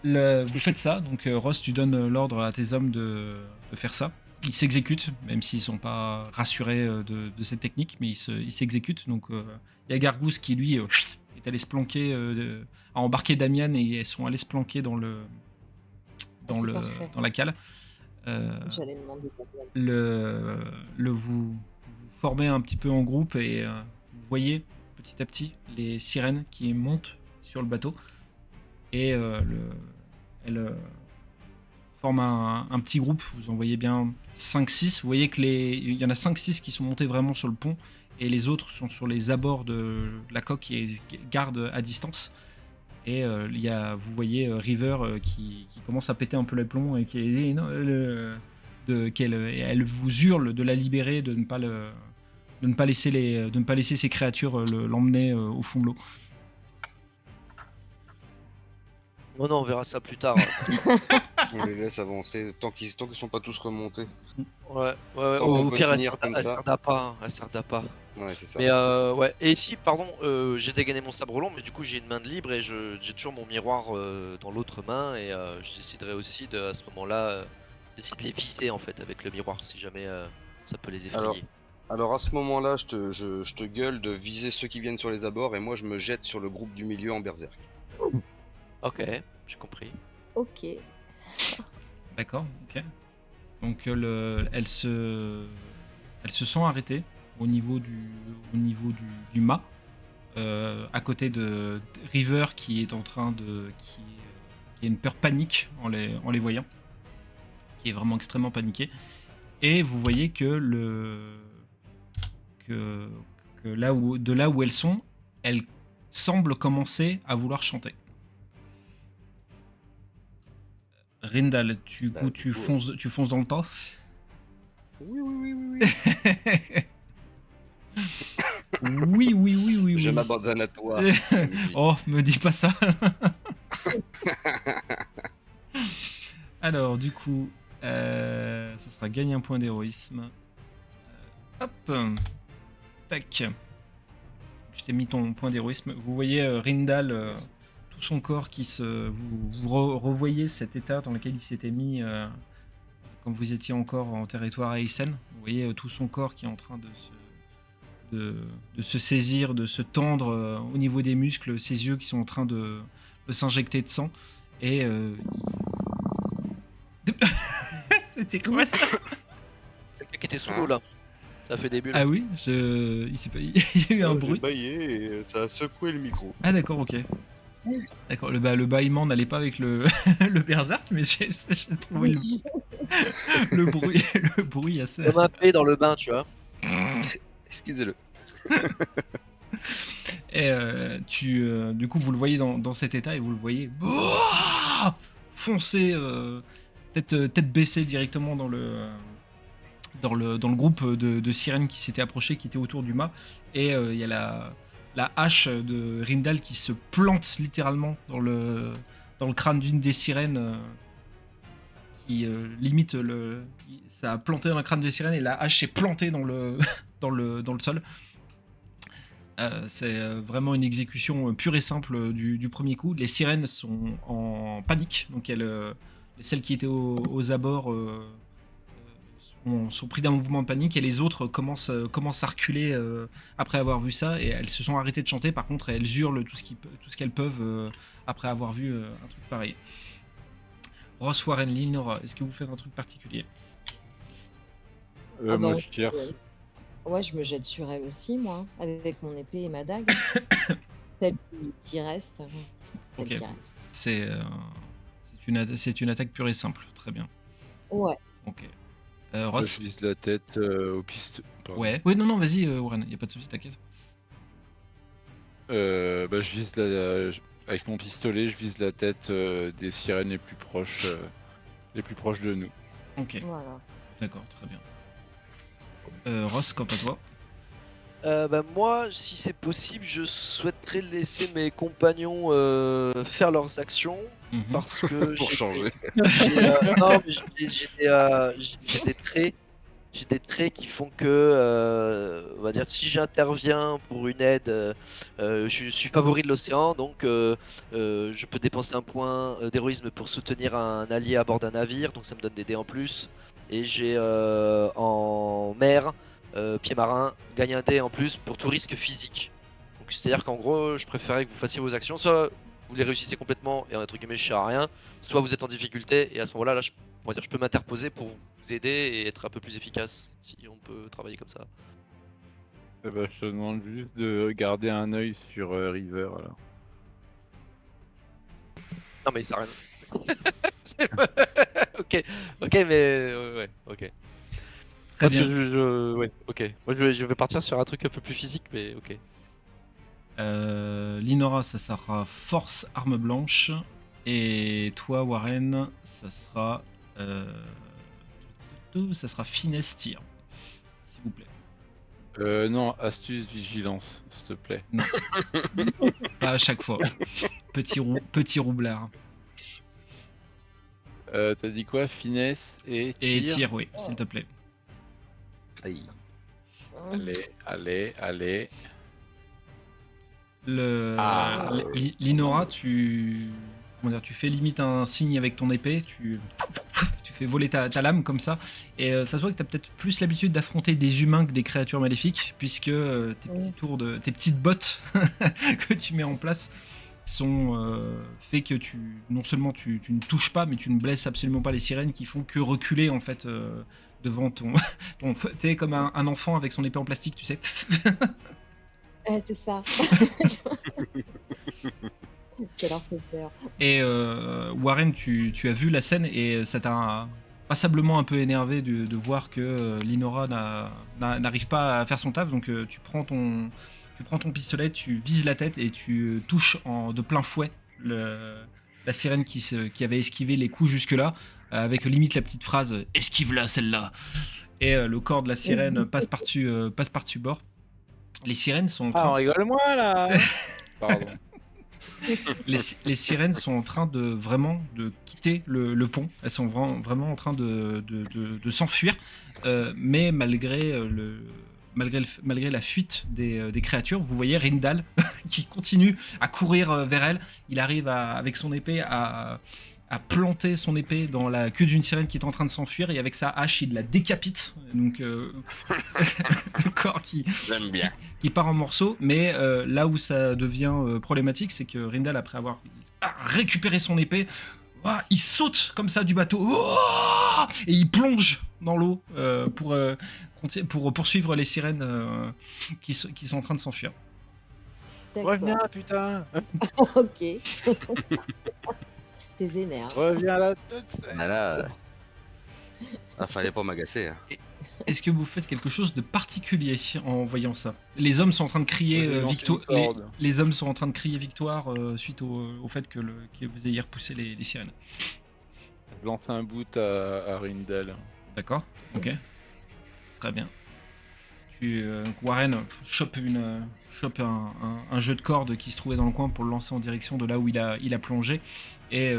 Vous faites ça, donc Ross, tu donnes l'ordre à tes hommes de faire ça. Ils s'exécutent, même s'ils sont pas rassurés de cette technique, mais ils s'exécutent. Donc il y a Gargousse qui lui est allé se planquer, a embarqué Damian et elles sont allées se planquer C'est parfait. dans la cale. J'allais demander pour toi. Vous formez un petit peu en groupe et vous voyez petit à petit les sirènes qui montent sur le bateau et elles forment un petit groupe. Vous en voyez bien 5-6. Vous voyez il y en a 5-6 qui sont montés vraiment sur le pont et les autres sont sur les abords de la coque et gardent à distance. Et vous voyez River qui commence à péter un peu les plombs et qui est non, elle vous hurle de la libérer, de ne pas laisser ces créatures l'emmener au fond de l'eau. Oh non, on verra ça plus tard. On les laisse avancer tant qu'ils sont pas tous remontés. Ouais, ouais, Tant qu'on au peut pire, tenir comme ça. elle sert d'appât. Ouais, c'est ça. Mais ouais, et ici, pardon, j'ai dégainé mon sabre long, mais du coup j'ai une main de libre et j'ai toujours mon miroir dans l'autre main et je déciderai aussi à ce moment-là d'essayer de les viser en fait avec le miroir si jamais ça peut les effrayer. Alors à ce moment-là, je te gueule de viser ceux qui viennent sur les abords et moi je me jette sur le groupe du milieu en berserk. Ok, j'ai compris. Ok. D'accord, ok. Donc elles se sont arrêtées au niveau du mât, à côté de River qui est en train qui a une peur panique en les voyant, qui est vraiment extrêmement paniqué. Et vous voyez que là où elles sont, elles semblent commencer à vouloir chanter. Rindal, tu fonces dans le tas. Oui, oui, oui, oui, Oui, oui. oui, oui, oui, Je oui. m'abandonne à toi. Oh, me dis pas ça. Alors, du coup, ça sera gagner un point d'héroïsme. Hop. Tac. Je t'ai mis ton point d'héroïsme. Vous voyez Rindal, tout son corps qui se... Vous revoyez cet état dans lequel il s'était mis quand vous étiez encore en territoire Eisen. Vous voyez tout son corps qui est en train de se saisir, de se tendre au niveau des muscles, ses yeux qui sont en train de s'injecter de sang. Et... C'était quoi ça? Quelqu'un qui était sous l'eau là. Ça fait des bulles. Ah oui, il y a eu un bruit. J'ai baillé et ça a secoué le micro. Ah d'accord, ok. D'accord, le bâillement n'allait pas avec le berserk, mais j'ai trouvé le bruit assez... Comme un P dans le bain, tu vois. Excusez-le. Et du coup, vous le voyez dans cet état et vous le voyez foncer, tête baissée directement dans le groupe de sirènes qui s'était approché, qui était autour du mât. Et il y a la hache de Rindal qui se plante littéralement dans le crâne d'une des sirènes, qui limite ça a planté dans le crâne des sirènes et la hache s'est plantée dans le sol. C'est vraiment une exécution pure et simple du premier coup. Les sirènes sont en panique, donc celles qui étaient aux abords sont pris d'un mouvement de panique et les autres commencent à reculer après avoir vu ça et elles se sont arrêtées de chanter. Par contre, elles hurlent tout ce qu'elles peuvent après avoir vu un truc pareil. Ross, Warren, Linora, est-ce que vous faites un truc particulier? Ah Moi bah, je tire. Ouais, je me jette sur elle aussi, moi, avec mon épée et ma dague. Celle qui reste. Celle Ok. qui reste. C'est une attaque pure et simple, très bien. Ouais. Ok. Moi, Ross? je vise la tête au pistolet. Ouais. Oui, non, vas-y, Warren, y a pas de soucis, t'inquiète. Bah, je vise avec mon pistolet, je vise la tête des sirènes les plus proches de nous. Ok, Voilà. d'accord, très bien. Ross, quant à toi. Moi, si c'est possible, je souhaiterais laisser mes compagnons faire leurs actions Mhm. parce que Pour changer. non, mais j'ai j'ai des traits qui font que, on va dire, si j'interviens pour une aide, je suis favori de l'océan, donc je peux dépenser un point d'héroïsme pour soutenir un allié à bord d'un navire, donc ça me donne des dés en plus. Et j'ai en mer, pied marin, gagne un dé en plus pour tout risque physique. Donc c'est-à-dire qu'en gros, je préférais que vous fassiez vos actions, soit vous les réussissez complètement et entre guillemets je sers à rien, soit vous êtes en difficulté et à ce moment-là, on va dire, je peux m'interposer pour vous aider et être un peu plus efficace si on peut travailler comme ça. Eh ben, je te demande juste de garder un œil sur River alors. Non mais ça rien. Ok, ok, mais ouais, ok. Très Parce bien. que ouais, ok. Moi je vais partir sur un truc un peu plus physique, mais ok. Linora, ça sera force arme blanche. Et toi, Warren, ça sera finesse tir, s'il vous plaît. Non, astuce, vigilance, s'il te plaît. Pas à chaque fois. Petit roublard. T'as dit quoi? Finesse et Et tir. tir, oui, s'il te plaît. Aïe. Allez. Ah. Linora, tu fais limite un signe avec ton épée, tu fais voler ta lame comme ça, et ça se voit que tu as peut-être plus l'habitude d'affronter des humains que des créatures maléfiques, puisque tes petites bottes que tu mets en place sont fait que non seulement tu ne touches pas, mais tu ne blesses absolument pas les sirènes, qui font que reculer en fait devant tu sais, comme un enfant avec son épée en plastique, tu sais. C'est ça. Ça leur fait peur. Et Warren, tu as vu la scène et ça t'a passablement un peu énervé de voir que Linora n'arrive pas à faire son taf, donc tu prends ton pistolet, tu vises la tête et tu touches de plein fouet la sirène qui avait esquivé les coups jusque-là, avec limite la petite phrase « Esquive-la, celle-là !» Et le corps de la sirène passe par-dessus bord. Les sirènes sont en train... Ah, on rigole moi là. Pardon. Les sirènes sont en train de quitter le pont. Elles sont vraiment en train de s'enfuir, mais malgré la fuite des créatures, vous voyez Rindal qui continue à courir vers elle. Il arrive avec son épée à planter son épée dans la queue d'une sirène qui est en train de s'enfuir, et avec sa hache il la décapite, donc le corps J'aime bien. qui part en morceaux. Mais là où ça devient problématique, c'est que Rindal, après avoir récupéré son épée, il saute comme ça du bateau et il plonge dans l'eau pour poursuivre les sirènes qui sont en train de s'enfuir. Reviens, putain. Ok. T'es vénère. Reviens là tout de suite. Ah là, fallait pas m'agacer. Hein. Est-ce que vous faites quelque chose de particulier en voyant ça? Les hommes sont en train de crier victoire. Les hommes sont en train de crier victoire suite au fait que vous ayez repoussé les sirènes. Je lance un boot à Rindal. D'accord. Ok. Très bien. Warren chope un jeu de corde qui se trouvait dans le coin pour le lancer en direction de là où il a plongé, et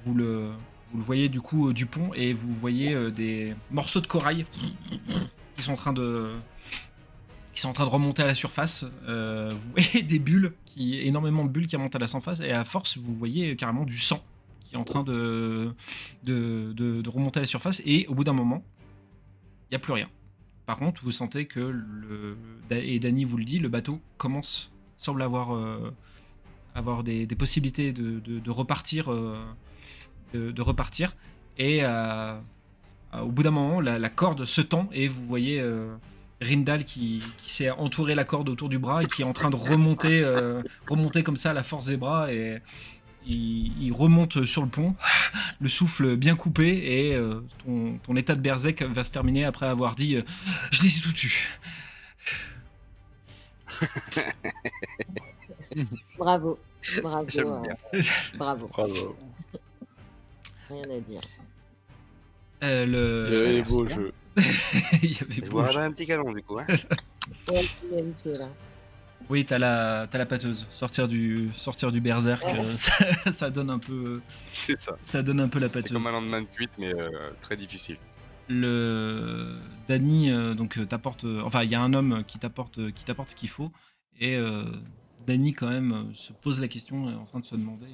vous le voyez du coup du pont, et vous voyez des morceaux de corail qui sont en train de remonter à la surface. Vous voyez énormément de bulles qui remontent à la surface, et à force vous voyez carrément du sang qui est en train de remonter à la surface, et au bout d'un moment il n'y a plus rien. Par contre, vous sentez que et Dany vous le dit, le bateau semble avoir des possibilités de repartir, et au bout d'un moment, la corde se tend, et vous voyez Rindal qui s'est entouré la corde autour du bras et qui est en train de remonter comme ça à la force des bras, et il remonte sur le pont, le souffle bien coupé, et ton état de berserk va se terminer après avoir dit je les ai tout tués. Bravo. J'aime bien. Bravo. Bravo. Rien à dire. Le beau jeu. Il y avait Je beau. boirais bien un petit canon du coup. Hein. Ouais, l'UMP, là. Oui, t'as la pâteuse. Sortir du berserk, ça donne un peu, C'est ça. ça donne un peu la C'est pâteuse. comme un lendemain de cuite, mais très difficile. Le Dany donc t'apporte, enfin il y a un homme qui t'apporte ce qu'il faut et Dany quand même se pose la question, est en train de se demander.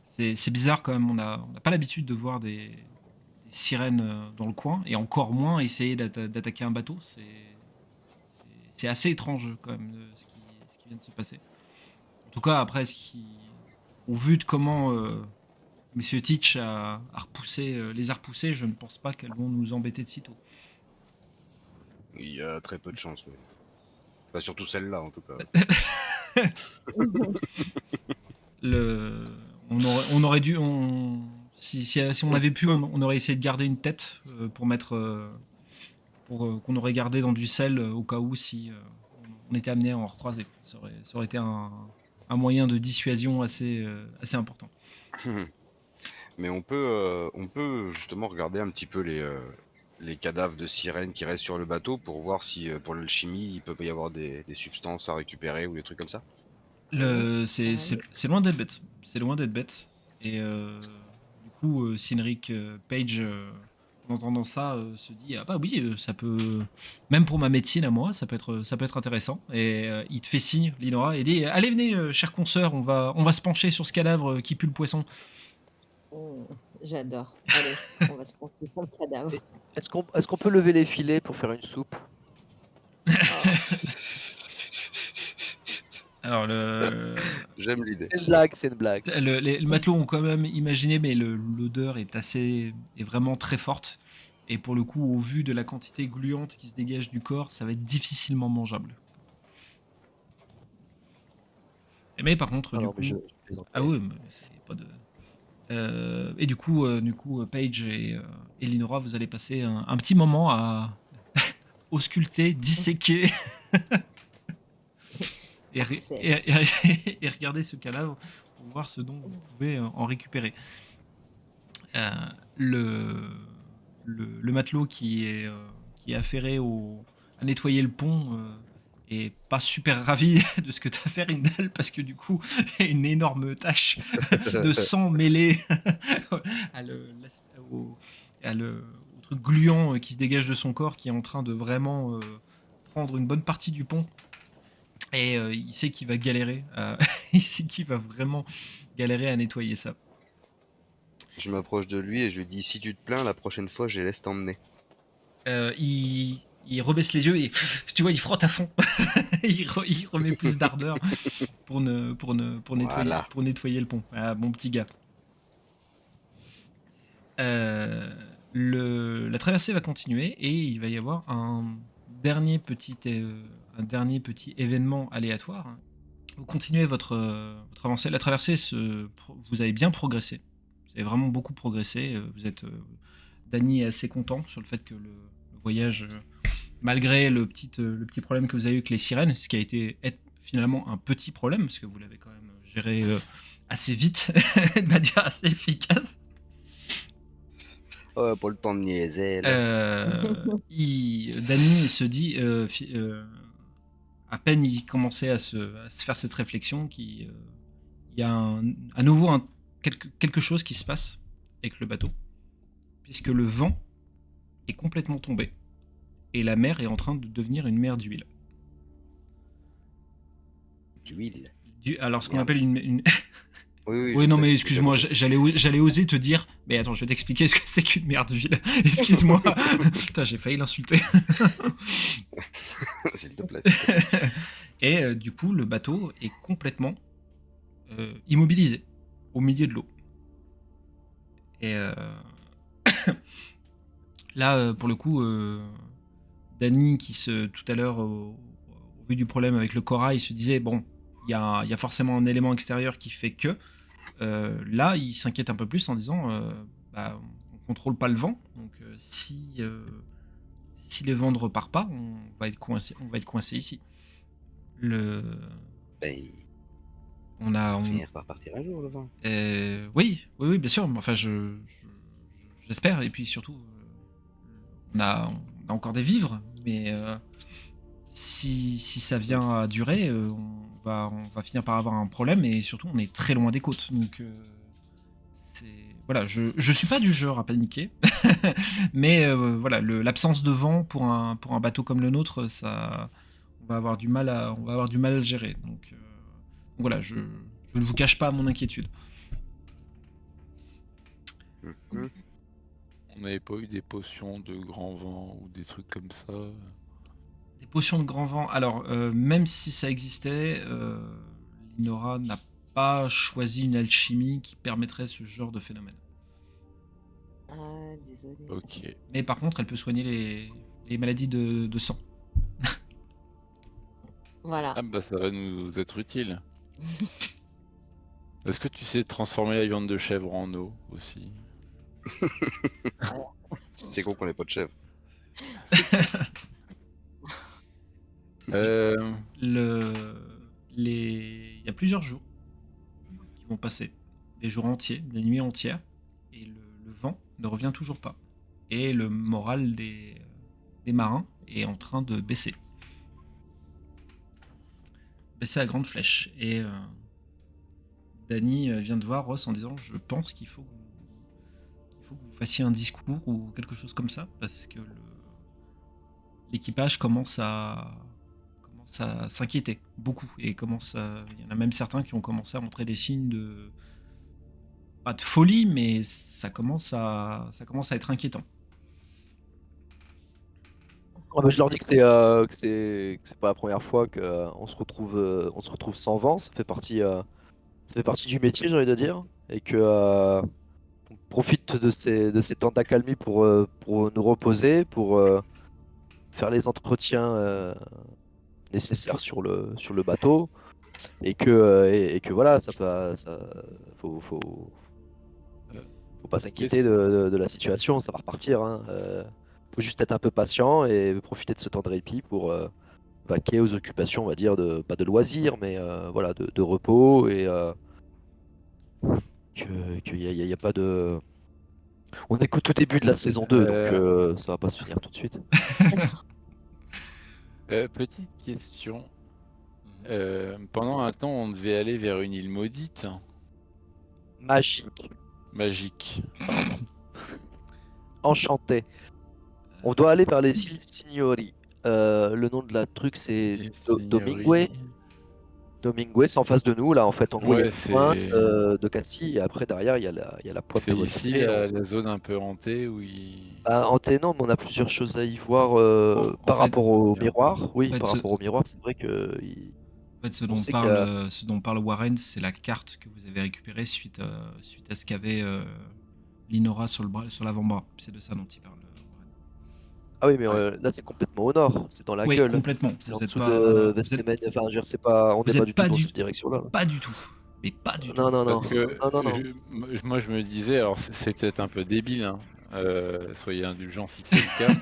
C'est bizarre quand même. On n'a pas l'habitude de voir des sirènes dans le coin et encore moins essayer d'attaquer un bateau. C'est assez étrange quand même ce qui vient de se passer. En tout cas après au vu de comment Monsieur Teach les a repoussés, je ne pense pas qu'elles vont nous embêter de sitôt. Il y a très peu de chance. Mais... Enfin, surtout celle-là en tout cas. On aurait dû, si on avait pu, on aurait essayé de garder une tête pour mettre, qu'on aurait gardé dans du sel au cas où si on était amené à en recroiser. Ça aurait été un moyen de dissuasion assez important. Mais on peut justement regarder un petit peu les cadavres de sirènes qui restent sur le bateau pour voir si pour l'alchimie il peut y avoir des substances à récupérer ou des trucs comme ça. C'est loin d'être bête. C'est loin d'être bête. Et du coup, Cynric Page, en entendant ça, se dit ah bah oui, ça peut, même pour ma médecine à moi, ça peut être intéressant. Et il te fait signe, Linora, et dit allez venez, chère consoeur, on va se pencher sur ce cadavre qui pue le poisson. J'adore. Allez, on va se pencher sur le cadavre. Est-ce qu'on peut lever les filets pour faire une soupe? Alors J'aime l'idée. C'est une blague. les matelots ont quand même imaginé, mais l'odeur est vraiment très forte. Et pour le coup, au vu de la quantité gluante qui se dégage du corps, ça va être difficilement mangeable. Mais par contre, Alors, du coup, mais je plaisantais. ah oui, mais c'est pas de. Et du coup, Paige et Elinora, vous allez passer un petit moment à ausculter, disséquer et regarder ce cadavre pour voir ce dont vous pouvez en récupérer. Le matelot qui est affairé à nettoyer le pont est pas super ravi de ce que tu as fait, Rindal, parce que du coup, il y a une énorme tache de sang mêlé au truc gluant qui se dégage de son corps, qui est en train de vraiment prendre une bonne partie du pont. Et il sait qu'il va galérer, il sait qu'il va vraiment galérer à nettoyer ça. Je m'approche de lui et je lui dis si tu te plains, la prochaine fois, je laisse t'emmener. Il rebaisse les yeux et tu vois, il frotte à fond. il remet plus d'ardeur pour Voilà. nettoyer le pont. Ah, bon petit gars. La traversée va continuer et il va y avoir un dernier petit événement aléatoire. Vous continuez votre avancée. La traversée, vous avez bien progressé. Vous avez vraiment beaucoup progressé. Dany est assez content sur le fait que le voyage, malgré le petit problème que vous avez eu avec les sirènes, ce qui a été finalement un petit problème, parce que vous l'avez quand même géré assez vite, de manière assez efficace. Oh, pas le temps de niaiser. Dany se dit, à peine il commençait à se faire cette réflexion, qu'il y a à nouveau quelque chose qui se passe avec le bateau, puisque le vent est complètement tombé et la mer est en train de devenir une mer d'huile. D'huile. Alors ce qu'on appelle une... Oui, non mais excuse-moi, j'allais oser te dire, mais attends, je vais t'expliquer ce que c'est qu'une mer d'huile. Excuse-moi. Putain, j'ai failli l'insulter. S'il te plaît. Et du coup, le bateau est complètement immobilisé au milieu de l'eau. Et là, pour le coup, Dany, tout à l'heure, au vu du problème avec le corail, se disait, bon, il y a forcément un élément extérieur qui fait que... là, il s'inquiète un peu plus en disant, on contrôle pas le vent, donc si le vent ne repart pas, on va être coincé ici. On va finir par partir un jour, le vent. Oui, bien sûr. Enfin, j'espère. Et puis surtout, on a a encore des vivres, mais si ça vient à durer, on va finir par avoir un problème et surtout on est très loin des côtes. Donc voilà, je suis pas du genre à paniquer, mais voilà, l'absence de vent pour un bateau comme le nôtre, on va avoir du mal à le gérer. Donc voilà, je ne vous cache pas mon inquiétude. Mhm. On n'avait pas eu des potions de grand vent ou des trucs comme ça. Des potions de grand vent. Alors, même si ça existait, Linora n'a pas choisi une alchimie qui permettrait ce genre de phénomène. Ah, désolé. Ok. Mais par contre, elle peut soigner les maladies de sang. Voilà. Ah bah ça va nous être utile. Est-ce que tu sais transformer la viande de chèvre en eau aussi? C'est con qu'on ait pas de chèvre. Il y a plusieurs jours qui vont passer, des jours entiers, des nuits entières, et le vent ne revient toujours pas. Et le moral des marins est en train de baisser. Baisser à grande flèche. Et Dany vient de voir Ross en disant: je pense qu'il faut que vous fassiez un discours ou quelque chose comme ça, parce que l'équipage commence à s'inquiéter beaucoup, et il y en a même certains qui ont commencé à montrer des signes pas de folie, mais ça commence à être inquiétant. Oh, bah, je leur dis que c'est pas la première fois qu'on se retrouve sans vent. Ça fait partie du métier, j'ai envie de dire, et que on profite de ces temps d'accalmie pour nous reposer, pour faire les entretiens nécessaires sur le bateau, et que voilà, faut pas s'inquiéter de la situation, ça va repartir, hein. Faut juste être un peu patient et profiter de ce temps de répit pour vaquer aux occupations, on va dire, pas de loisirs, mais voilà, de repos, et qu'il y a pas de... On est qu'au tout début de la saison 2, donc ça va pas se finir tout de suite. Petite question. Pendant un temps, on devait aller vers une île maudite, Magique, magique. enchanté. On doit aller vers les îles Signori. Le nom de la truc, c'est Et Domingue. Signorie. Domingue, c'est en face de nous, là, en fait. En gros, il y a Ouais, une pointe c'est de Cassis, et après, derrière, il y a la pointe de ici retraité. la zone un peu hantée où En Ténor, on a plusieurs choses à y voir En par fait, rapport au miroir. Oui, en fait, par rapport au miroir, c'est vrai que ce on dont sait qu'il y a... parle Warren, c'est la carte que vous avez récupérée suite à ce qu'avait Linora sur l'avant-bras. C'est de ça dont il parle, Warren. Ah oui, mais Ouais. là, c'est complètement au nord. C'est dans la Oui, gueule. complètement. C'est en Vous êtes dessous pas, de vous êtes, Vestemène. Enfin, je sais pas, on vous n'est pas êtes du tout pas dans du, cette direction-là. pas du tout, mais pas du tout. Non, non, non. parce que Non, non, non. moi je me disais, alors c'est peut-être un peu débile, hein, soyez indulgents si c'est le cas,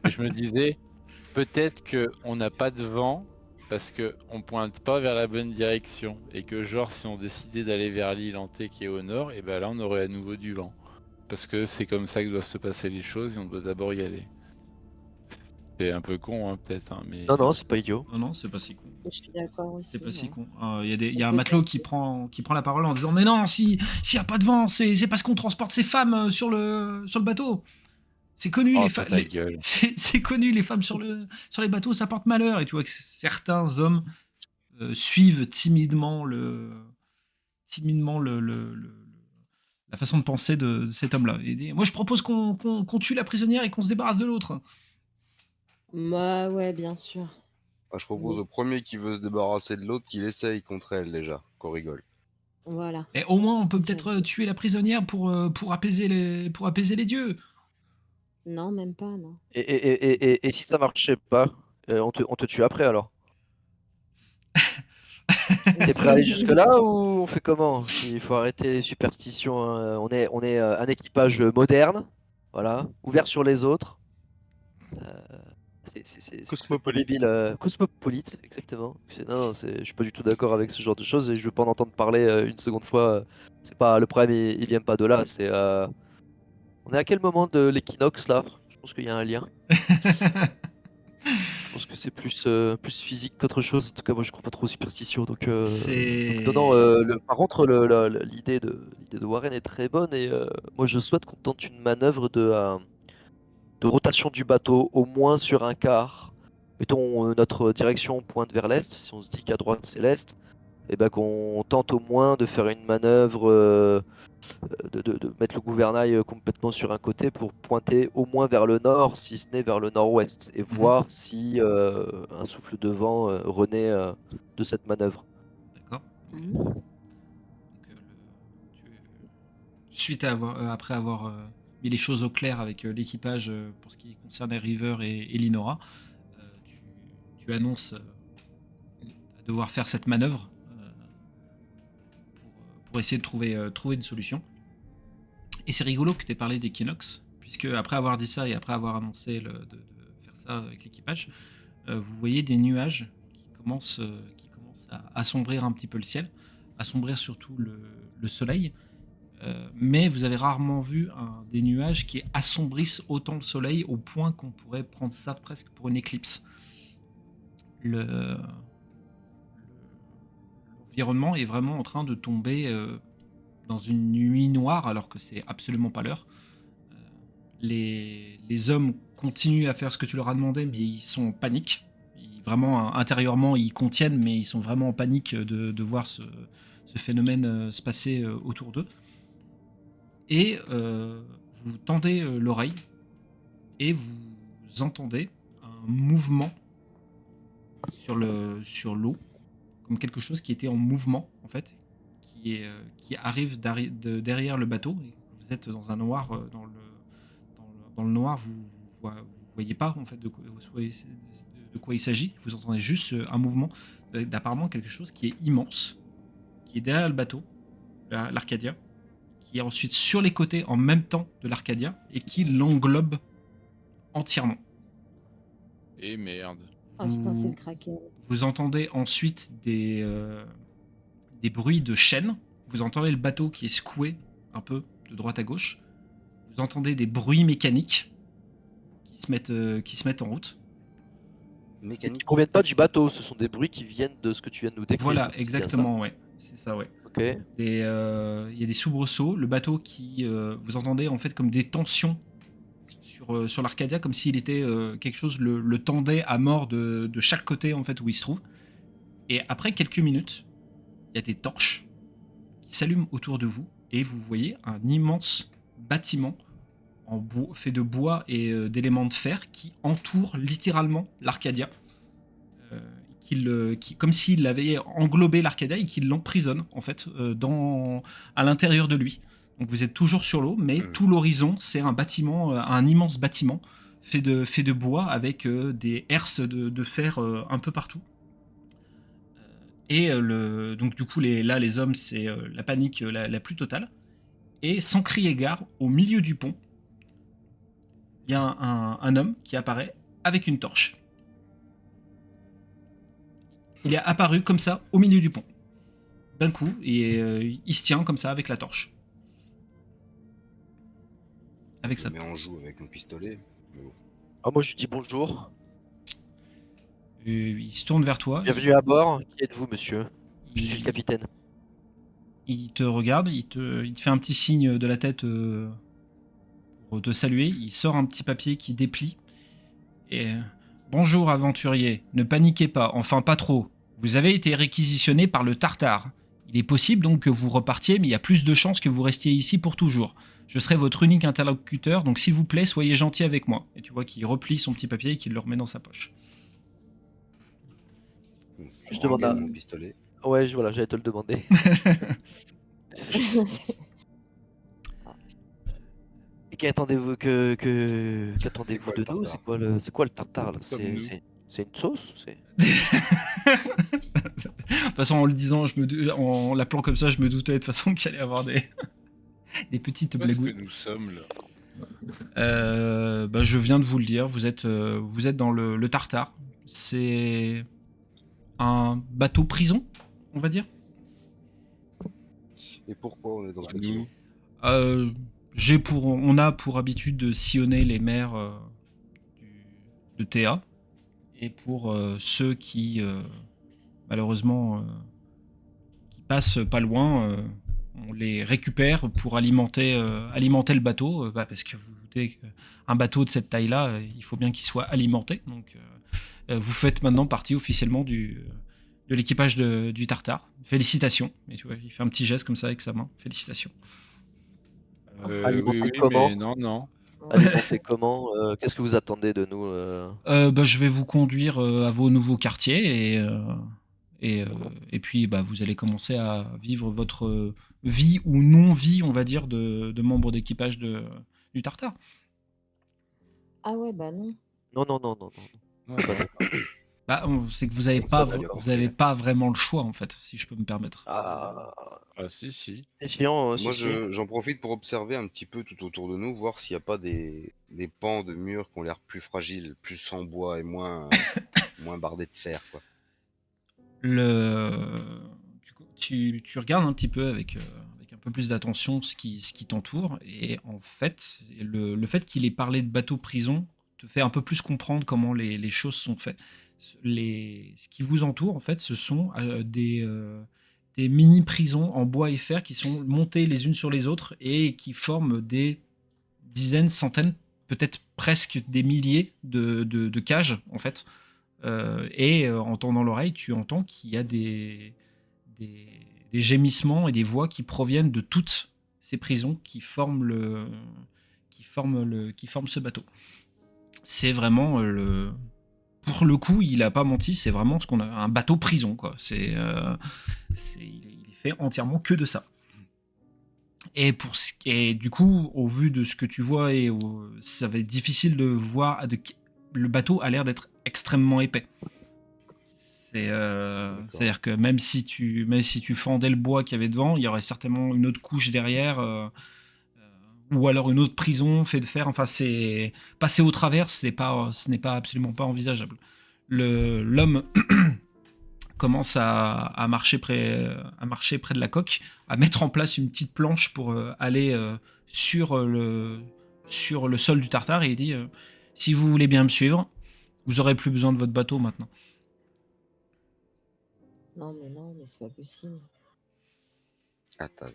mais je me disais peut-être que on n'a pas de vent parce que on pointe pas vers la bonne direction et que genre si on décidait d'aller vers l'île hantée qui est au nord, et ben là on aurait à nouveau du vent parce que c'est comme ça que doivent se passer les choses et on doit d'abord y aller. C'est un peu con, hein, peut-être, hein, mais Non, non, c'est pas idiot. Non, c'est pas si con. Je suis d'accord aussi. C'est pas si ouais. con. Il y a un matelot qui prend la parole en disant: mais non, s'il y a pas de vent, c'est parce qu'on transporte ces femmes sur le bateau. C'est connu, oh ta gueule. c'est connu, les femmes sur les bateaux, ça porte malheur. Et tu vois que certains hommes suivent timidement la façon de penser de cet homme-là. Et dit: moi, je propose qu'on tue la prisonnière et qu'on se débarrasse de l'autre. Bah ouais, bien sûr. Ah, je propose au premier qui veut se débarrasser de l'autre qu'il essaye contre elle déjà, qu'on rigole. Voilà. Et au moins, on peut Ok. peut-être tuer la prisonnière pour apaiser les dieux. Non, même pas, non. Et si ça marchait pas, on te tue après alors? T'es prêt à aller jusque-là ou on fait comment? Il faut arrêter les superstitions, hein. On est un équipage moderne, voilà, ouvert sur les autres. C'est complètement débile. Cosmopolite, exactement. Non, je suis pas du tout d'accord avec ce genre de choses et je veux pas en entendre parler une seconde fois. C'est pas le problème, il vient pas de là. On est à quel moment de l'équinoxe là? pense qu'il y a un lien. Je pense que c'est plus physique qu'autre chose. En tout cas, moi, je crois pas trop aux superstitions. Donc, C'est. non, non, par contre, l'idée de Warren est très bonne. Et moi, je souhaite qu'on tente une manœuvre de rotation du bateau, au moins sur un quart. Mettons, notre direction pointe vers l'est. Si on se dit qu'à droite, c'est l'est. Et ben qu'on tente au moins de faire une manœuvre, de mettre le gouvernail complètement sur un côté pour pointer au moins vers le nord, si ce n'est vers le nord-ouest, et voir si un souffle de vent renaît de cette manœuvre. D'accord. Mhm. Donc, après avoir mis les choses au clair avec l'équipage pour ce qui concerne River et Linora, tu annonces devoir faire cette manœuvre pour essayer de trouver une solution. Et c'est rigolo que tu aies parlé d'Equinox, puisque après avoir dit ça et après avoir annoncé de faire ça avec l'équipage, vous voyez des nuages qui commencent à assombrir un petit peu le ciel, assombrir surtout le soleil. Mais vous avez rarement vu des nuages qui assombrissent autant le soleil au point qu'on pourrait prendre ça presque pour une éclipse. L'environnement est vraiment en train de tomber dans une nuit noire alors que c'est absolument pas l'heure. Les hommes continuent à faire ce que tu leur as demandé, mais ils sont en panique. Vraiment, intérieurement, ils contiennent, mais ils sont vraiment en panique de voir ce phénomène se passer autour d'eux. Et vous tendez l'oreille et vous entendez un mouvement sur l'eau, comme quelque chose qui était en mouvement en fait, qui arrive derrière le bateau. Et vous êtes dans un noir, dans le noir, vous voyez pas en fait de quoi il s'agit. Vous entendez juste un mouvement d'apparemment quelque chose qui est immense, qui est derrière le bateau, l'Arcadia, qui est ensuite sur les côtés en même temps de l'Arcadia et qui l'englobe entièrement. Et merde. Oh putain, c'est le Kraken. Vous entendez ensuite des bruits de chaînes. Vous entendez le bateau qui est secoué un peu de droite à gauche. Vous entendez des bruits mécaniques qui se mettent en route. Mécanique. Qui ne proviennent pas du bateau, ce sont des bruits qui viennent de ce que tu viens de nous décrire. Voilà, C'est bien exactement, ouais. C'est ça, ouais. ça. Ok. Il y a des soubresauts. Le bateau qui... vous entendez en fait comme des tensions sur l'Arcadia, comme s'il était quelque chose le tendait à mort de chaque côté en fait où il se trouve. Et après quelques minutes, il y a des torches qui s'allument autour de vous et vous voyez un immense bâtiment fait de bois et d'éléments de fer qui entoure littéralement l'Arcadia, comme s'il avait englobé l'Arcadia et qu'il l'emprisonne en fait à l'intérieur de lui. Donc vous êtes toujours sur l'eau, mais tout l'horizon c'est un bâtiment, un immense bâtiment fait de bois avec des herses de fer un peu partout. Et donc du coup les hommes c'est la panique la plus totale. Et sans crier gare, au milieu du pont, il y a un homme qui apparaît avec une torche. Il est apparu comme ça au milieu du pont. D'un coup, et il se tient comme ça avec la torche. Avec Je ça. me mets en joue avec mon pistolet. Mais bon. Ah, moi, je dis bonjour. Il se tourne vers toi. Bienvenue à bord. Qui êtes-vous, monsieur? Je suis le capitaine. Il te regarde, il te fait un petit signe de la tête pour te saluer. Il sort un petit papier qui déplie. Et bonjour aventurier, ne paniquez pas, enfin pas trop. Vous avez été réquisitionné par le Tartare. Il est possible donc que vous repartiez, mais il y a plus de chances que vous restiez ici pour toujours. Je serai votre unique interlocuteur, donc s'il vous plaît, soyez gentil avec moi. Et tu vois qu'il replie son petit papier et qu'il le remet dans sa poche. Je demande à- mon pistolet. Ouais, voilà, j'allais te le demander. Et qu'attendez-vous qu'attendez-vous de nous? Tartare. C'est quoi le tartare là? Comme nous. C'est une sauce? De toute façon, en le disant, en l'appelant comme ça, je me doutais de toute façon qu'il allait y avoir des petites Où est-ce que blagouilles. nous sommes là? Je viens de vous le dire, vous êtes dans le Tartare. C'est un bateau prison, on va dire. Et pourquoi on est dans ce Nous. bâtiment? On a pour habitude de sillonner les mers de TA. Et pour ceux qui, malheureusement, qui passent pas loin, on les récupère pour alimenter le bateau, parce que vous vous doutez qu'un bateau de cette taille-là, il faut bien qu'il soit alimenté. Donc, vous faites maintenant partie officiellement de l'équipage du Tartare. Félicitations. Et tu vois, il fait un petit geste comme ça avec sa main. Félicitations. Oui, Alimenter oui, comment? mais non. Alimenter comment? Qu'est-ce que vous attendez de nous? Je vais vous conduire à vos nouveaux quartiers et puis vous allez commencer à vivre votre vie ou non-vie, on va dire, de membre d'équipage du Tartare. Ah ouais, bah non. Non. Non, Pas non. d'accord. C'est que vous avez Ça, pas, d'accord, vous avez pas vraiment le choix, en fait, si je peux me permettre. Ah, Ah, si. c'est chiant, Moi, si. j'en profite pour observer un petit peu tout autour de nous, voir s'il n'y a pas des pans de murs qui ont l'air plus fragiles, plus en bois et moins bardés de fer, quoi. Tu regardes un petit peu avec un peu plus d'attention ce qui t'entoure, et en fait, le fait qu'il ait parlé de bateau-prison te fait un peu plus comprendre comment les choses sont faites. Ce qui vous entoure, en fait, ce sont des mini-prisons en bois et fer qui sont montées les unes sur les autres et qui forment des dizaines, centaines, peut-être presque des milliers de cages, en fait. En tendant l'oreille, tu entends qu'il y a des gémissements et des voix qui proviennent de toutes ces prisons qui forment ce bateau. C'est vraiment pour le coup, il a pas menti, c'est vraiment ce qu'on a, un bateau prison, quoi. Il est fait entièrement que de ça. Et du coup, au vu de ce que tu vois, ça va être difficile de voir. Le bateau a l'air d'être extrêmement épais. C'est-à-dire que même si tu fendais le bois qu'il y avait devant, il y aurait certainement une autre couche derrière, ou alors une autre prison faite de fer. Enfin, c'est passer au travers, ce n'est pas absolument pas envisageable. L'homme commence à marcher près de la coque, à mettre en place une petite planche pour aller sur le sol du Tartare, et il dit si vous voulez bien me suivre, vous aurez plus besoin de votre bateau maintenant. Non, mais c'est pas possible. Attends.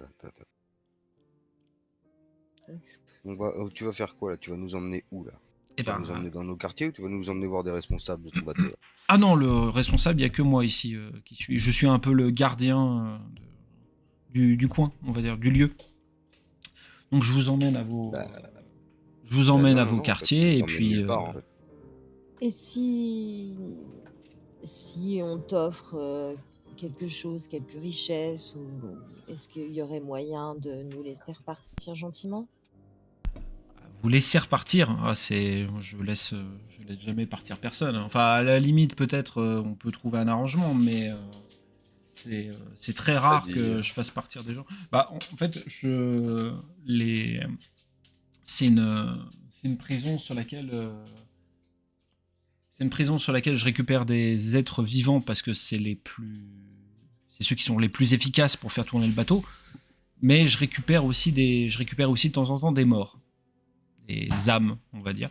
Tu vas faire quoi là? Tu vas nous emmener où là? Et Tu vas nous emmener dans nos quartiers ou tu vas nous emmener voir des responsables de ton bateau là? Ah non, le responsable, il n'y a que moi ici qui suis. Je suis un peu le gardien du coin, on va dire, du lieu. Donc je vous emmène à vos, Non, quartiers, et en fait, puis nulle part, en fait. Et si on t'offre quelque chose, quelques richesses, ou est-ce qu'il y aurait moyen de nous laisser repartir gentiment? vous laissez repartir. Je laisse jamais partir personne. Enfin, à la limite, peut-être, on peut trouver un arrangement, mais c'est très rare que je fasse partir des gens. En fait, c'est une prison sur laquelle je récupère des êtres vivants parce que c'est ceux qui sont les plus efficaces pour faire tourner le bateau. Mais je récupère aussi de temps en temps des morts, des âmes, on va dire.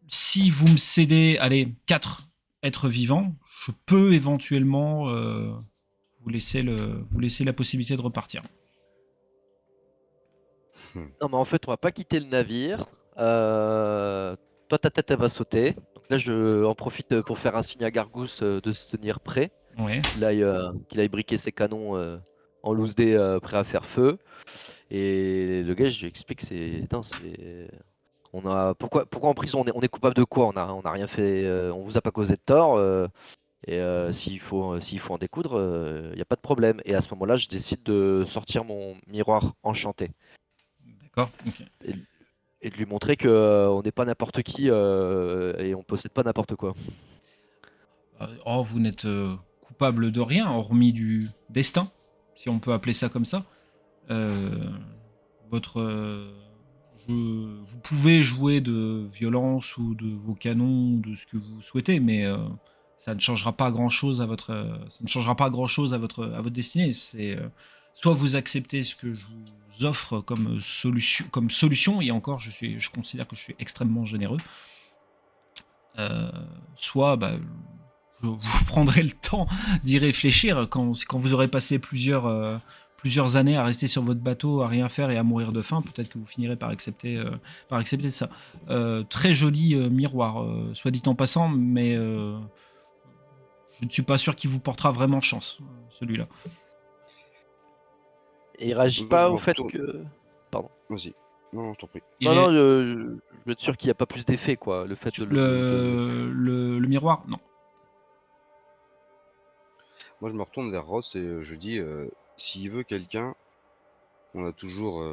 Si vous me cédez, 4 êtres vivants, je peux éventuellement vous laisser la possibilité de repartir. Non, mais en fait, on va pas quitter le navire. Toi, ta tête, elle va sauter. Donc là, je en profite pour faire un signe à Gargousse de se tenir prêt. Ouais. Qu'il aille briquer ses canons en loose dé, prêt à faire feu. Et le gars, je lui explique, pourquoi en prison, on est coupable de quoi? On a rien fait, on vous a pas causé de tort. S'il faut en découdre, il n'y a pas de problème. Et à ce moment-là, je décide de sortir mon miroir enchanté. D'accord. Ok. Et de lui montrer que on n'est pas n'importe qui et on possède pas n'importe quoi. Vous n'êtes coupable de rien, hormis du destin, si on peut appeler ça comme ça. Vous pouvez jouer de violence ou de vos canons, ou de ce que vous souhaitez, mais ça ne changera pas grand-chose à votre destinée. soit vous acceptez ce que je vous offre comme solution, et encore, je considère que je suis extrêmement généreux. Soit bah, vous prendrez le temps d'y réfléchir quand vous aurez passé plusieurs années à rester sur votre bateau, à rien faire et à mourir de faim. Peut-être que vous finirez par accepter ça. Très joli miroir, soit dit en passant, mais je ne suis pas sûr qu'il vous portera vraiment chance, celui-là. Et il réagit Moi, pas je au me fait retourne. que. Pardon. Vas-y. Non, je t'en prie. Il Non, est- non, je veux être sûr qu'il n'y a pas plus d'effet, quoi. Le fait sur de le. le miroir, non. Moi, je me retourne vers Ross et je dis s'il veut quelqu'un, on a toujours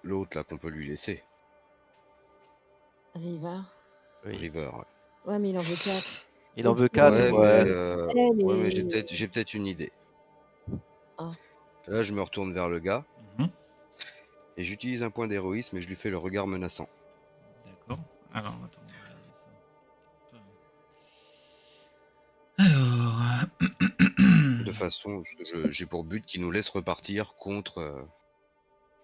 l'autre là qu'on peut lui laisser. River. Oui. River. Ouais, Ouais, mais il en veut 4. Il en veut Est-ce que- 4, mais, ouais. ouais, mais j'ai les- peut-être une idée. Ah. Là, je me retourne vers le gars Mhm. et j'utilise un point d'héroïsme et je lui fais le regard menaçant. D'accord. Alors, attends, on va regarder ça. Alors. De façon, j'ai pour but qu'il nous laisse repartir contre,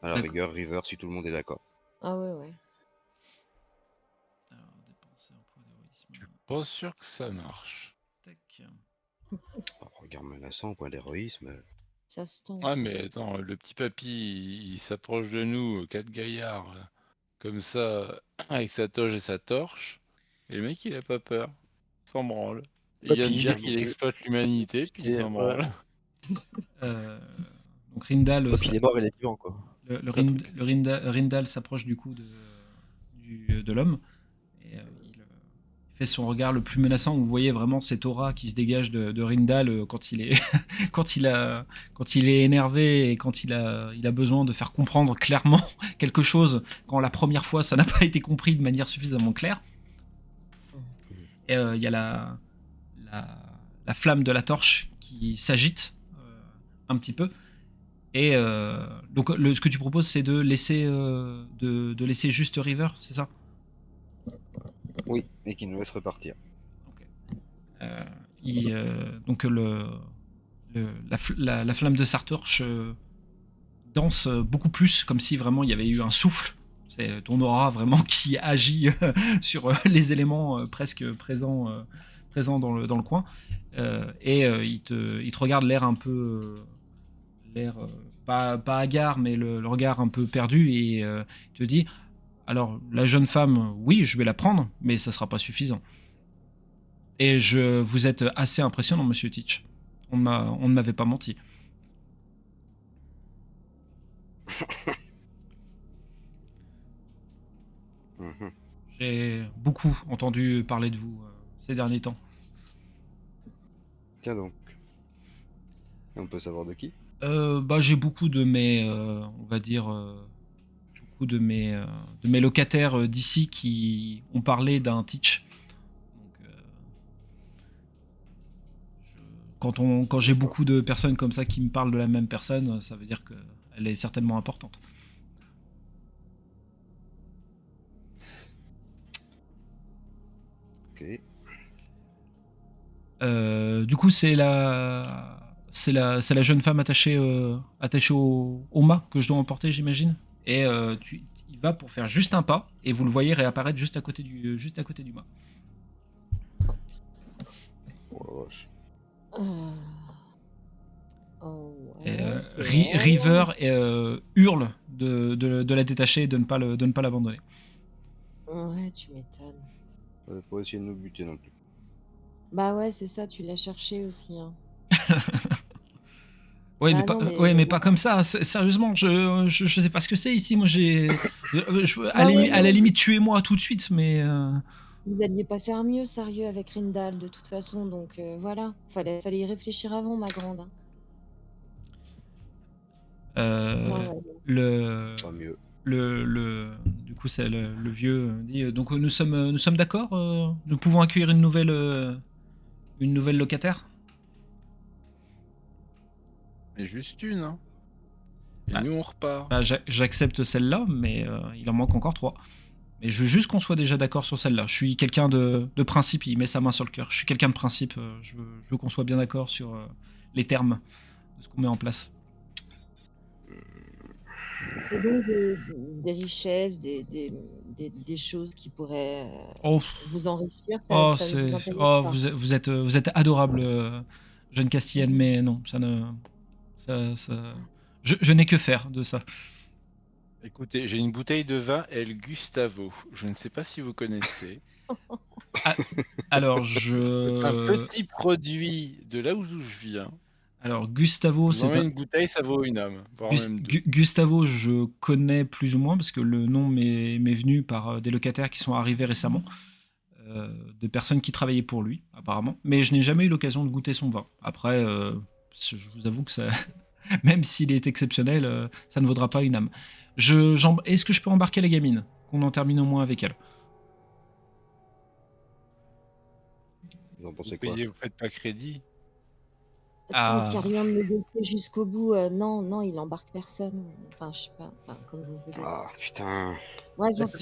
à la D'accord. rigueur, River si tout le monde est d'accord. Ah ouais, ouais. Alors, dépenser un point d'héroïsme. Je suis pas sûr que ça marche. Tac. Alors, regard menaçant, point d'héroïsme. Ça se tente. Ah, mais attends, le petit papy, il s'approche de nous, 4 gaillards, comme ça, avec sa toge et sa torche. Et le mec, il a pas peur. Il s'en branle. Il vient de Papy. dire qu'il exploite l'humanité, puis il Et s'en voilà. Euh, donc Rindal, Puis il est mort, il est vivant, quoi. Rindal s'approche du coup de l'homme et il fait son regard le plus menaçant. Vous voyez vraiment cette aura qui se dégage de Rindal quand il est quand il est énervé et quand il a besoin de faire comprendre clairement quelque chose quand la première fois ça n'a pas été compris de manière suffisamment claire. Et il y a la flamme de la torche qui s'agite un petit peu. Et donc ce que tu proposes, c'est de laisser juste River, c'est ça? Oui, et qu'il nous laisse repartir. Ok. Donc la flamme de sa torche danse beaucoup plus, comme si vraiment il y avait eu un souffle. C'est ton aura vraiment qui agit sur les éléments presque présents dans le coin. Il te regarde l'air un peu... pas hagard, mais le regard un peu perdu, et il te dit, alors la jeune femme, oui, je vais la prendre, mais ça sera pas suffisant. Et vous êtes assez impressionnant, monsieur Teach. On ne m'avait pas menti. Mhm. J'ai beaucoup entendu parler de vous ces derniers temps. Tiens donc. Et on peut savoir de qui? J'ai beaucoup de mes, on va dire, beaucoup de mes locataires d'ici qui ont parlé d'un Teach. Donc, quand j'ai beaucoup de personnes comme ça qui me parlent de la même personne, ça veut dire qu'elle est certainement importante. Ok. Du coup, c'est la jeune femme attachée au mât que je dois emporter, j'imagine. Et il va pour faire juste un pas, et vous le voyez réapparaître juste à côté du mât. Oh la vache. Oh, Et, ouais, c'est vrai. River hurle de la détacher et de ne pas l'abandonner. Ouais, tu m'étonnes. Faut essayer de nous buter non plus. Bah ouais, c'est ça, tu l'as cherché aussi. Hein. Ouais, Bah mais, non, mais- ouais, mais pas comme ça. Sérieusement, je sais pas ce que c'est ici. Moi, à ouais, la limite, tuez-moi tout de suite, mais. Vous alliez pas faire mieux, sérieux, avec Rindal, de toute façon, donc voilà. Fallait y réfléchir avant, ma grande. Hein. Ouais, ouais. Pas mieux. Du coup, c'est le vieux dit. Donc, nous sommes d'accord. Nous pouvons accueillir une nouvelle locataire. Mais juste une, hein. Et Bah, nous, on repart. J'accepte celle-là, mais il en manque encore 3. Mais je veux juste qu'on soit déjà d'accord sur celle-là. Je suis quelqu'un de principe, il met sa main sur le cœur. Je suis quelqu'un de principe, je veux qu'on soit bien d'accord sur les termes de ce qu'on met en place. Et donc des richesses, des choses qui pourraient Oh, vous enrichir, oh, ça ne vous intéresse oh, pas. vous êtes adorable, jeune Castillane, Mhm. mais non, ça ne, je n'ai que faire de ça. Écoutez, j'ai une bouteille de vin El Gustavo. Je ne sais pas si vous connaissez. Ah, alors, C'est un petit produit de là où je viens. alors Gustavo, Je vous emmène une bouteille, ça vaut une âme, voire même deux. Gustavo, je connais plus ou moins parce que le nom m'est venu par des locataires qui sont arrivés récemment, de personnes qui travaillaient pour lui, apparemment. Mais je n'ai jamais eu l'occasion de goûter son vin. Après, je vous avoue que ça, même s'il est exceptionnel, ça ne vaudra pas une âme. Est-ce que je peux embarquer la gamine? Qu'on en termine au moins avec elle. Vous en Vous pensez quoi? payez, vous faites pas crédit. Tant qu'il n'y a Ah, rien de négocié jusqu'au bout, non, non, il embarque personne. Enfin, je sais pas, enfin, comme vous voulez. Ah putain. Moi, Mais j'en sais,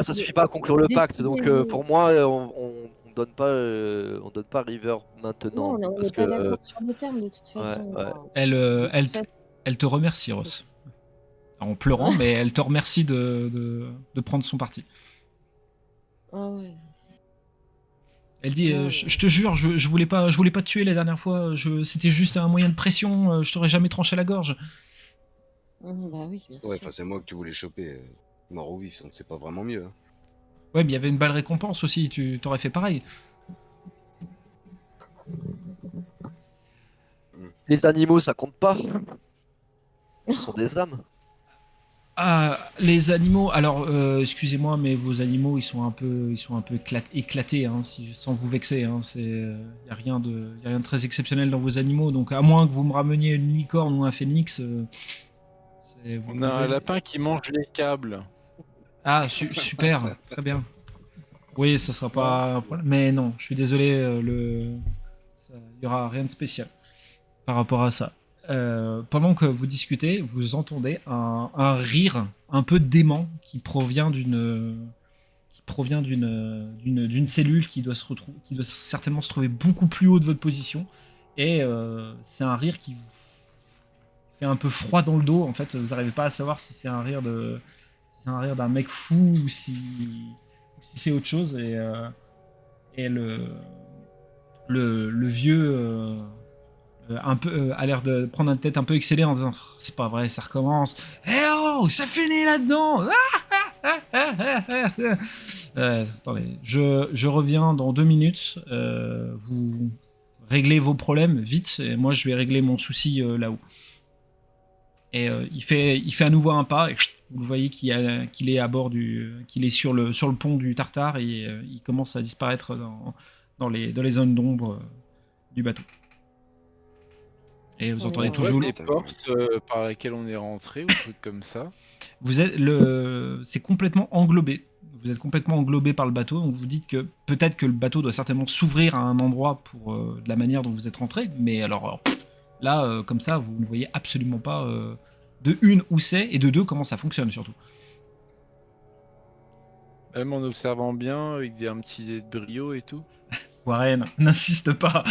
ça suffit pas à conclure le pacte. décidez, Donc pour moi, on on donne pas River non, maintenant on parce n'est que pas d'accord sur le terme de toute ouais, façon. ouais. elle, De toute façon, elle te remercie, Ross. En pleurant, mais elle te remercie de prendre son parti. ah ouais. Elle dit, Ouais, je te jure, je voulais pas te tuer la dernière fois. C'était juste un moyen de pression. Je t'aurais jamais tranché la gorge. Bah oui, bien Ouais, sûr. enfin c'est moi que tu voulais choper. Mort ou vif, donc c'est pas vraiment mieux. Hein. Ouais, mais il y avait une balle récompense aussi. Tu t'aurais fait pareil. Les animaux, ça compte pas. Ce sont des âmes. Ah, les animaux. Alors, excusez-moi, mais vos animaux, ils sont un peu éclatés, hein, sans vous vexer. Hein, y a rien de très exceptionnel dans vos animaux. Donc, à moins que vous me rameniez une licorne ou un phénix, vous On a un pouvez. lapin qui mange les câbles. Ah, super, très bien. Oui, ça sera Non. pas un problème. Mais non, je suis désolé, il y aura rien de spécial par rapport à ça. Pendant que vous discutez, vous entendez un rire un peu dément qui provient d'une cellule qui doit qui doit certainement se trouver beaucoup plus haut de votre position. Et c'est un rire qui vous fait un peu froid dans le dos. En fait, vous n'arrivez pas à savoir si c'est un rire d'un mec fou ou si c'est autre chose. Et le vieux un peu a l'air de prendre une tête un peu excédée en disant c'est pas vrai, ça recommence. Eh oh, ça finit là-dedans. Attendez, je reviens dans 2 minutes. Vous réglez vos problèmes vite et moi je vais régler mon souci là-haut. Et il fait à nouveau un pas et vous le voyez qu'il est à bord qu'il est sur le pont du Tartare et il commence à disparaître dans les zones d'ombre du bateau. Et vous On est entendez On en voit toujours. des Putain. portes par lesquelles on est rentré ou trucs comme ça. C'est complètement englobé. Vous êtes complètement englobé par le bateau, donc vous dites que peut-être que le bateau doit certainement s'ouvrir à un endroit pour de la manière dont vous êtes rentré, mais alors là, comme ça, vous ne voyez absolument pas de une où c'est et de deux comment ça fonctionne surtout. Même en observant bien, avec un petit dé de brio et tout. Warren, n'insiste pas.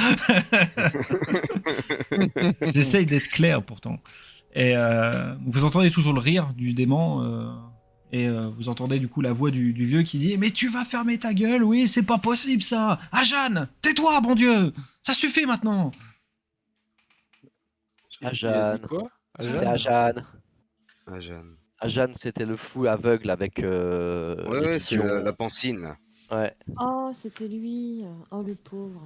J'essaye d'être clair pourtant. Et vous entendez toujours le rire du démon. Et vous entendez du coup la voix du vieux qui dit mais tu vas fermer ta gueule, oui, c'est pas possible ça. Ah Jeanne, tais-toi, bon Dieu, ça suffit maintenant. À Il a dit Jeanne. quoi? À C'est Jeanne à Jeanne. Ah, Jeanne. À Jeanne, c'était le fou aveugle avec Ouais, les ouais, c'est visions. la pancine là. Ouais. Oh, c'était lui. Oh, le pauvre.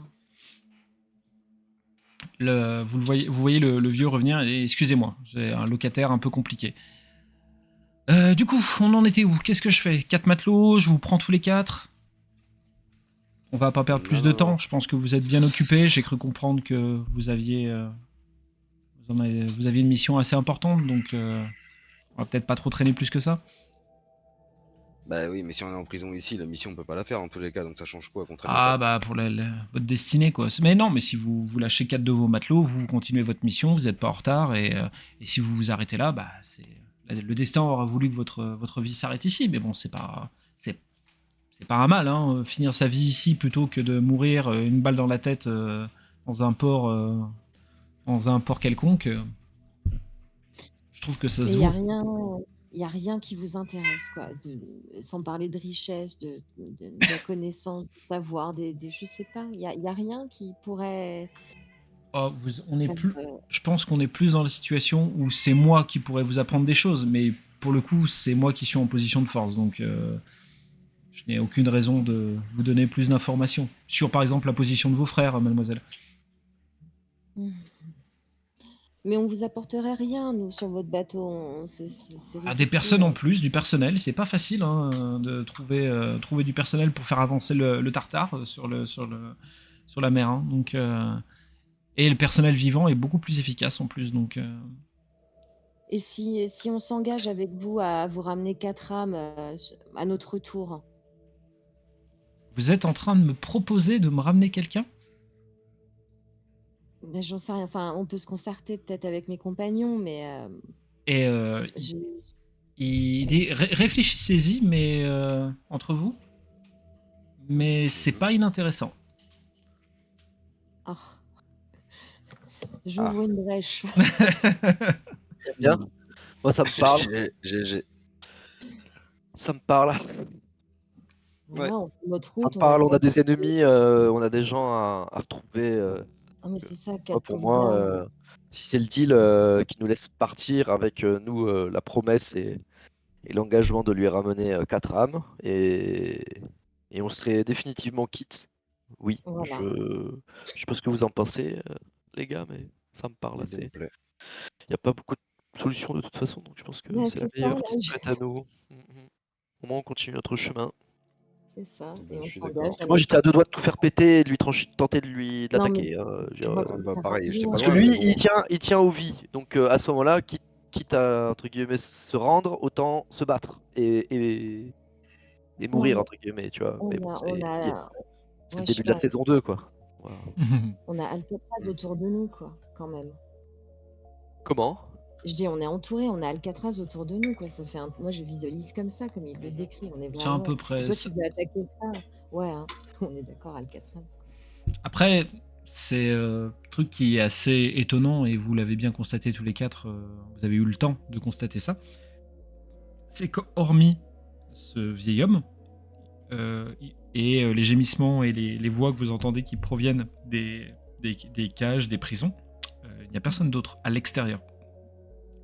Vous voyez le vieux revenir et excusez-moi, j'ai un locataire un peu compliqué. Du coup, on en était où? Qu'est-ce que je fais? 4 matelots, je vous prends tous les 4. On va pas perdre plus de temps, je pense que vous êtes bien occupés. J'ai cru comprendre que vous aviez une mission assez importante, donc on va peut-être pas trop traîner plus que ça. Bah oui, mais si on est en prison ici, la mission on peut pas la faire en tous les cas, donc ça change quoi concrètement? Ah bah pour votre destinée quoi. Mais non, mais si vous lâchez 4 de vos matelots, vous continuez votre mission, vous n'êtes pas en retard et si vous vous arrêtez là, bah le destin aura voulu que votre vie s'arrête ici. Mais bon, c'est pas un mal, hein, finir sa vie ici plutôt que de mourir une balle dans la tête dans un port quelconque. Je trouve que ça Et se il y a vaut. rien il y a rien qui vous intéresse, quoi, sans parler de richesse, de connaissances, de savoir, des je sais pas, il y a rien qui pourrait Oh, on est faire, plus, je pense qu'on est plus dans la situation où c'est moi qui pourrais vous apprendre des choses, mais pour le coup, c'est moi qui suis en position de force, donc je n'ai aucune raison de vous donner plus d'informations sur, par exemple, la position de vos frères, mademoiselle. mmh. Mais on vous apporterait rien, nous, sur votre bateau, c'est Ah, des personnes ridicule. en plus, du personnel, c'est pas facile hein, de trouver du personnel pour faire avancer le tartare sur la mer. Hein, donc, et le personnel vivant est beaucoup plus efficace en plus. Donc, Et si on s'engage avec vous à vous ramener 4 âmes, à notre retour? vous êtes en train de me proposer de me ramener quelqu'un? Ben, j'en sais rien, enfin, on peut se concerter peut-être avec mes compagnons, mais Et je il dit réfléchissez-y, mais entre vous, mais c'est pas inintéressant. ah, Ah, j'ouvre une brèche. Bien. Moi, ça me parle. GG. Ça me parle. Voilà, on fait notre Ça me route, on parle. On a attaque. des ennemis, on a des gens à retrouver. Ah, mais c'est ça, Moi, 4 pour pauvres moi, gars. si c'est le deal qui nous laisse partir avec nous, la promesse et l'engagement de lui ramener 4 âmes, et on serait définitivement quitte. Oui, Voilà. je sais pas ce que vous en pensez, les gars, mais ça me parle L'idée me assez. plaît. Il n'y a pas beaucoup de solutions de toute façon, donc je pense que Ben, c'est la c'est ça, meilleure là, qui se prête à nous. Au moins, on continue notre chemin. c'est ça, et Ben, on je suis s'engage d'accord. Parce que moi, j'étais à 2 doigts de tout faire péter et de lui tenter de Non, mais l'attaquer. tu vois que Ah, ça bah sert à pareil, j'étais rien. pas Parce que loin, lui, mais bon. il tient aux vies. Donc à ce moment-là, quitte à entre guillemets se rendre, autant se battre et Non, mourir mais entre guillemets, tu vois. on Mais bon, a on a c'est le ouais, je sais début de la pas, saison 2, quoi. Voilà. on a Alcatraz autour de nous, quoi, quand même. Comment? Je dis: «On est entouré, on a Alcatraz autour de nous», quoi, ça fait un moi je visualise comme ça, comme il le décrit, on est C'est à vraiment peu et près toi ça. tu veux attaquer ça? Ouais, hein, on est d'accord, Alcatraz, quoi. Après, c'est un truc qui est assez étonnant, et vous l'avez bien constaté tous les quatre, vous avez eu le temps de constater ça, c'est qu'hormis ce vieil homme, et les gémissements et les voix que vous entendez qui proviennent des cages, des prisons, il n'y a personne d'autre à l'extérieur.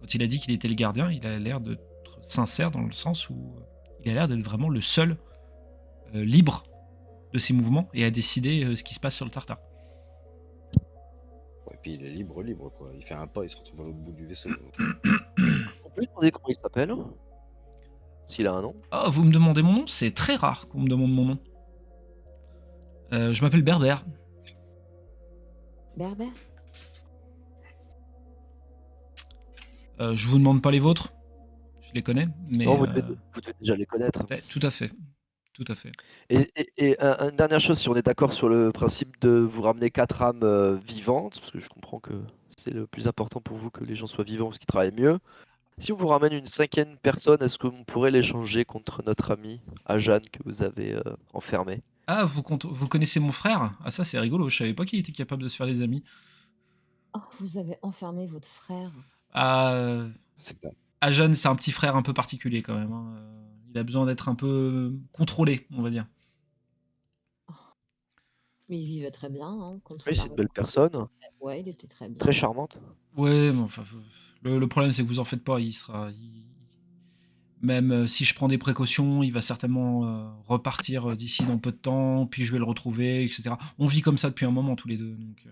Quand il a dit qu'il était le gardien, il a l'air d'être sincère dans le sens où il a l'air d'être vraiment le seul libre de ses mouvements et à décider ce qui se passe sur le Tartare. Et puis il est libre, quoi. Il fait un pas, il se retrouve à l'autre bout du vaisseau. Donc, On peut lui demander comment il s'appelle, s'il a un nom. Oh, vous me demandez mon nom? C'est très rare qu'on me demande mon nom. Je m'appelle Berbère. Berbère? Je vous demande pas les vôtres. Je les connais, mais Non, vous devez déjà les connaître. ouais, tout à fait. Tout à fait. Et une dernière chose, si on est d'accord sur le principe de vous ramener 4 âmes vivantes, parce que je comprends que c'est le plus important pour vous que les gens soient vivants parce qu'ils travaillent mieux. Si on vous ramène une 5e personne, est-ce qu'on pourrait l'échanger contre notre ami Ajan que vous avez enfermé? Ah, vous connaissez mon frère? Ah, ça c'est rigolo, je savais pas qu'il était capable de se faire des amis. Oh, vous avez enfermé votre frère. Ah, c'est pas. Ajan, c'est un petit frère un peu particulier quand même. Hein. Il a besoin d'être un peu contrôlé, on va dire. Mais il vivait très bien, hein, contre Oui, la c'est une belle personne, ouais, il était très bien. très charmante. Ouais, mais enfin, le problème c'est que vous en faites pas. Même si je prends des précautions, il va certainement repartir d'ici dans peu de temps, puis je vais le retrouver, etc. On vit comme ça depuis un moment tous les deux. Donc,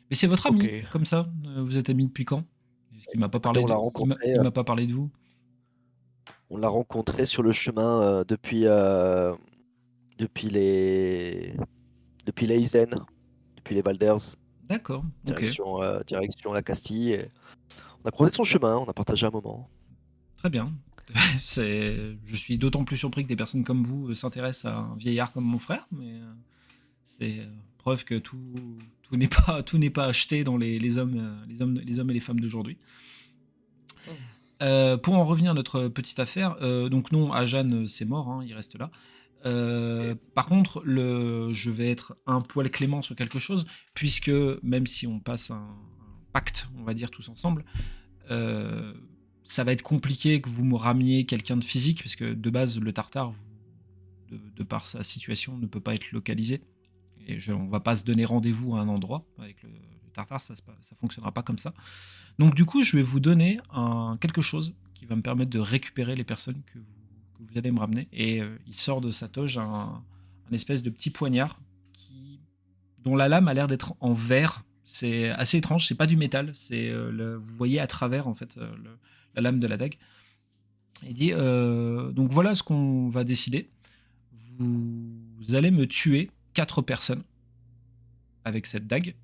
mais c'est votre ami, Ok. comme ça. Vous êtes amis depuis quand? Parce qu'il m'a pas Écoutez, parlé on l'a de, rencontré, il m'a pas parlé de vous. on l'a rencontré sur le chemin depuis l'Eisen, depuis les Valders, D'accord, ok. direction la Castille. Et on a croisé son chemin, on a partagé un moment. Très bien. Je suis d'autant plus surpris que des personnes comme vous s'intéressent à un vieillard comme mon frère, mais c'est preuve que tout n'est pas acheté dans les hommes et les femmes d'aujourd'hui. Pour en revenir à notre petite affaire, donc non, Ajan c'est mort, hein, il reste là. Par contre, je vais être un poil clément sur quelque chose, puisque même si on passe un pacte, on va dire tous ensemble, Ça va être compliqué que vous me ramiez quelqu'un de physique, parce que de base, le Tartare, de par sa situation, ne peut pas être localisé. Et on va pas se donner rendez-vous à un endroit. Avec le Tartare, ça fonctionnera pas comme ça. Donc du coup, je vais vous donner quelque chose qui va me permettre de récupérer les personnes que vous allez me ramener. Et il sort de sa toge un espèce de petit poignard dont la lame a l'air d'être en verre. C'est assez étrange, c'est pas du métal. Vous voyez à travers en fait la lame de la dague. Il dit donc voilà ce qu'on va décider. Vous allez me tuer 4 personnes avec cette dague,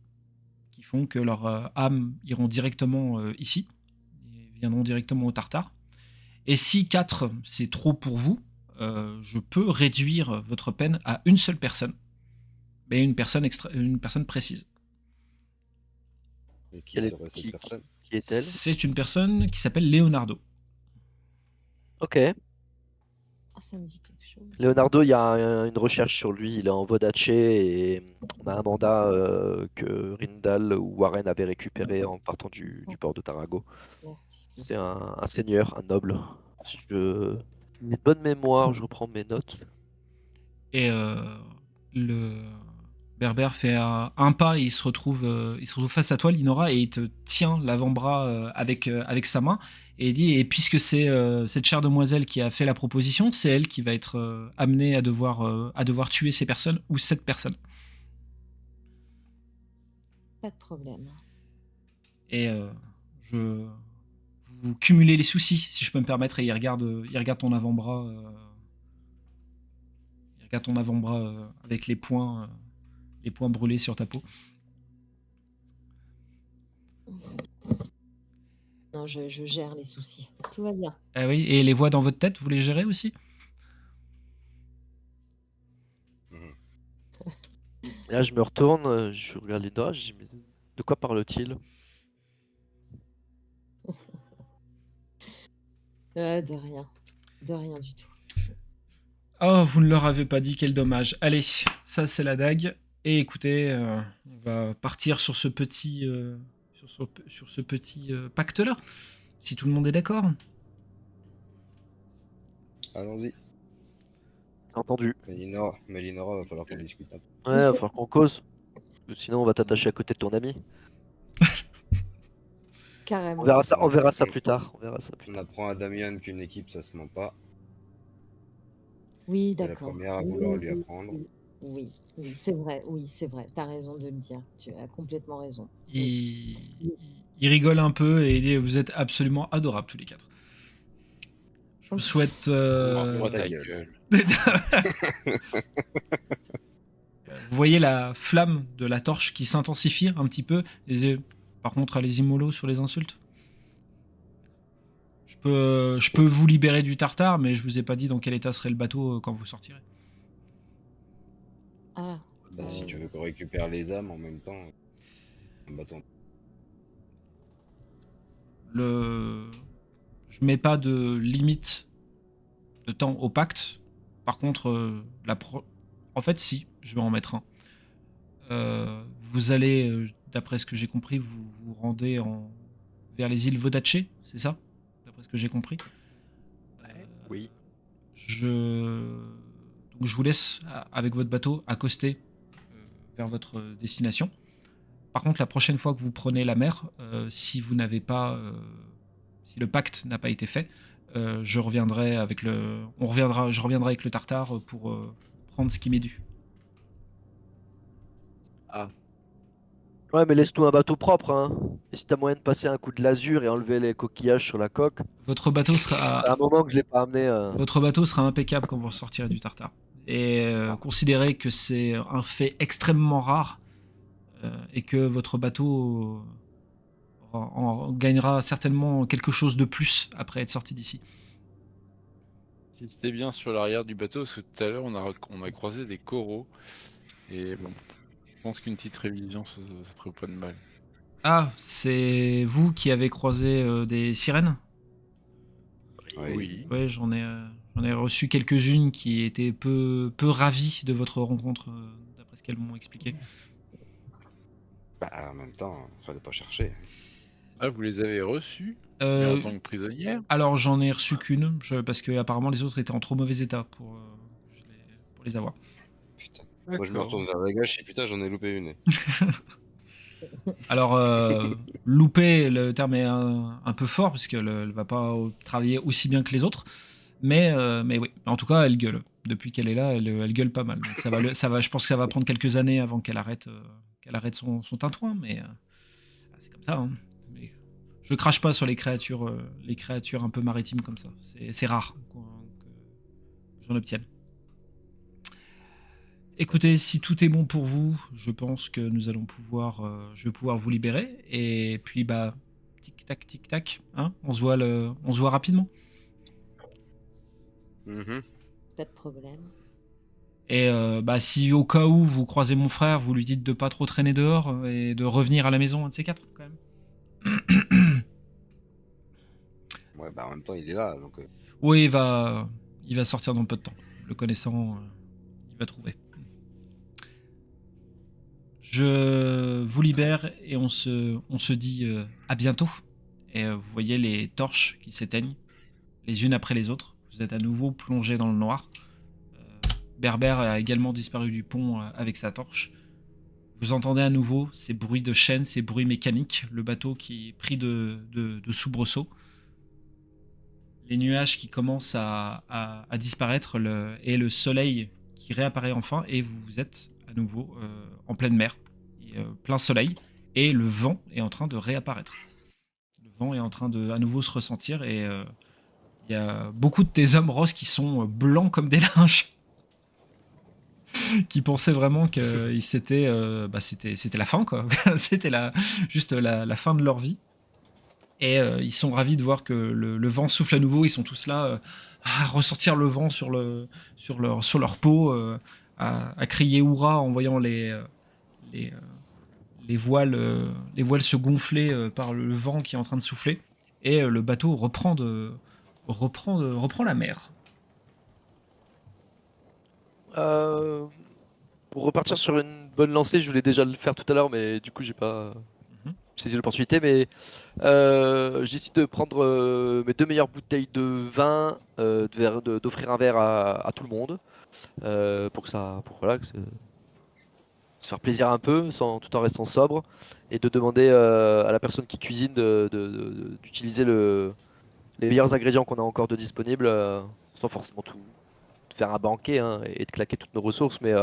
qui font que leurs âmes iront directement ici, ils viendront directement au Tartare. Et si 4 c'est trop pour vous, je peux réduire votre peine à une seule personne, mais une personne précise. Et qui Quelle est- serait cette personne? Qui est-elle? C'est une personne qui s'appelle Leonardo. Ok. Oh, ça me dit quelque chose. Leonardo, il y a une recherche sur lui, il est en Vodache et on a un mandat que Rindal ou Warren avait récupéré en partant du port de Tarago. Merci. C'est un seigneur, un noble. Si je j'ai une bonne mémoire, je reprends mes notes. Et le Berbère fait un pas et il se retrouve face à toi, Linora, et il te tient l'avant-bras avec sa main et il dit, et puisque c'est cette chère demoiselle qui a fait la proposition, c'est elle qui va être amenée à devoir tuer ces personnes ou cette personne. Pas de problème. Et vous cumulez les soucis, si je peux me permettre, et il regarde ton avant-bras. Il regarde ton avant-bras avec les poings brûlés sur ta peau. Non, je gère les soucis. Tout va bien. Ah oui, et les voix dans votre tête, vous les gérez aussi? Et là, je me retourne, je regarde Linda, je dis, mais de quoi parle-t-il? De rien. De rien du tout. Oh, vous ne leur avez pas dit, quel dommage. Allez, ça c'est la dague. Et écoutez, on va partir sur ce petit, sur ce petit pacte-là, si tout le monde est d'accord. Allons-y. C'est entendu. Mélinora, va falloir qu'on discute un peu. Ouais, il va falloir qu'on cause. Parce que sinon, on va t'attacher à côté de ton ami. Carrément. On verra ça plus tard. On verra ça plus On tard. apprend à Damian qu'une équipe, ça se ment pas. Oui, C'est la d'accord. première à Oui, vouloir lui oui, apprendre. oui, c'est vrai. Oui, c'est vrai. T'as raison de le dire. Tu as complètement raison. Il rigole un peu et il dit, vous êtes absolument adorables tous les 4. Je vous souhaite... Moi, ta ta gueule. gueule. Vous voyez la flamme de la torche qui s'intensifie un petit peu. Et par contre, allez-y mollo sur les insultes. Je peux vous libérer du Tartare, mais je vous ai pas dit dans quel état serait le bateau quand vous sortirez. Ah, Bah, si tu veux qu'on récupère les âmes en même temps, un bâton. Je mets pas de limite de temps au pacte. Par contre, en fait, si, je vais en mettre un. Vous allez, d'après ce que j'ai compris, vous rendez vers les îles Vodache, c'est ça? D'après ce que j'ai compris. Oui. Donc je vous laisse avec votre bateau accoster vers votre destination. Par contre, la prochaine fois que vous prenez la mer, si vous n'avez pas, si le pacte n'a pas été fait, je reviendrai avec le Tartare pour prendre ce qui m'est dû. Ah. Ouais, mais laisse-nous un bateau propre, hein. Et si t'as moyen de passer un coup de l'azur et enlever les coquillages sur la coque. Votre bateau Ça fait un moment que je l'ai pas amené. Votre bateau sera impeccable quand vous sortirez du Tartare. Et considérez que c'est un fait extrêmement rare et que votre bateau en gagnera certainement quelque chose de plus après être sorti d'ici. Si c'était bien sur l'arrière du bateau, parce que tout à l'heure on a croisé des coraux. Et bon, je pense qu'une petite révision, ça ferait pas de mal. Ah, c'est vous qui avez croisé des sirènes? Oui. Ouais, j'en ai reçu quelques-unes qui étaient peu ravies de votre rencontre, d'après ce qu'elles m'ont expliqué. Bah, en même temps, fallait pas chercher. Ah, vous les avez reçus mais Euh, en tant que prisonnière? alors j'en ai reçu qu'une, parce que apparemment les autres étaient en trop mauvais état pour les avoir. Putain. Moi, je me D'accord. retourne vers Vega, je dis putain, j'en ai loupé une. Alors, louper, le terme est un peu fort, parce qu'elle ne va pas travailler aussi bien que les autres. Mais oui, en tout cas, elle gueule. Depuis qu'elle est là, elle gueule pas mal. Donc je pense que ça va prendre quelques années avant qu'elle arrête son tintouin, mais c'est comme ça. Hein. Mais je crache pas sur les créatures un peu maritimes comme ça. C'est rare que j'en obtienne. Écoutez, si tout est bon pour vous, je pense que je vais pouvoir vous libérer. Et puis, bah, tic tac, hein, on se voit rapidement. Mhm. Pas de problème. Et bah, si au cas où vous croisez mon frère, vous lui dites de pas trop traîner dehors et de revenir à la maison, un de ces quatre, quand même. Ouais, bah en même temps, il est là, donc. Oui, il va sortir dans peu de temps. Le connaissant, il va trouver. Je vous libère et on se dit à bientôt. Et vous voyez les torches qui s'éteignent, les unes après les autres. Vous êtes à nouveau plongé dans le noir. Berbère a également disparu du pont avec sa torche. Vous entendez à nouveau ces bruits de chaînes, ces bruits mécaniques, le bateau qui est pris de soubresauts. Les nuages qui commencent à disparaître et le soleil qui réapparaît enfin et vous êtes à nouveau en pleine mer, plein soleil et le vent est en train de réapparaître. Le vent est en train de à nouveau se ressentir et il y a beaucoup de tes hommes roses qui sont blancs comme des linges, qui pensaient vraiment que c'était la fin quoi, c'était juste la fin de leur vie. Et ils sont ravis de voir que le vent souffle à nouveau. Ils sont tous là à ressortir le vent sur leur peau, à crier hurrah en voyant les, euh, les voiles se gonfler par le vent qui est en train de souffler. Et le bateau reprend la mer. Euh, pour repartir sur une bonne lancée, je voulais déjà le faire tout à l'heure, mais du coup, j'ai pas Mhm. saisi l'opportunité. Mais j'essaie de prendre mes 2 meilleures bouteilles de vin, d'offrir un verre à tout le monde, pour voilà, se faire plaisir un peu, tout en restant sobre, et de demander à la personne qui cuisine d'utiliser les meilleurs ingrédients qu'on a encore de disponibles, sans forcément tout faire un banquet hein, et de claquer toutes nos ressources, mais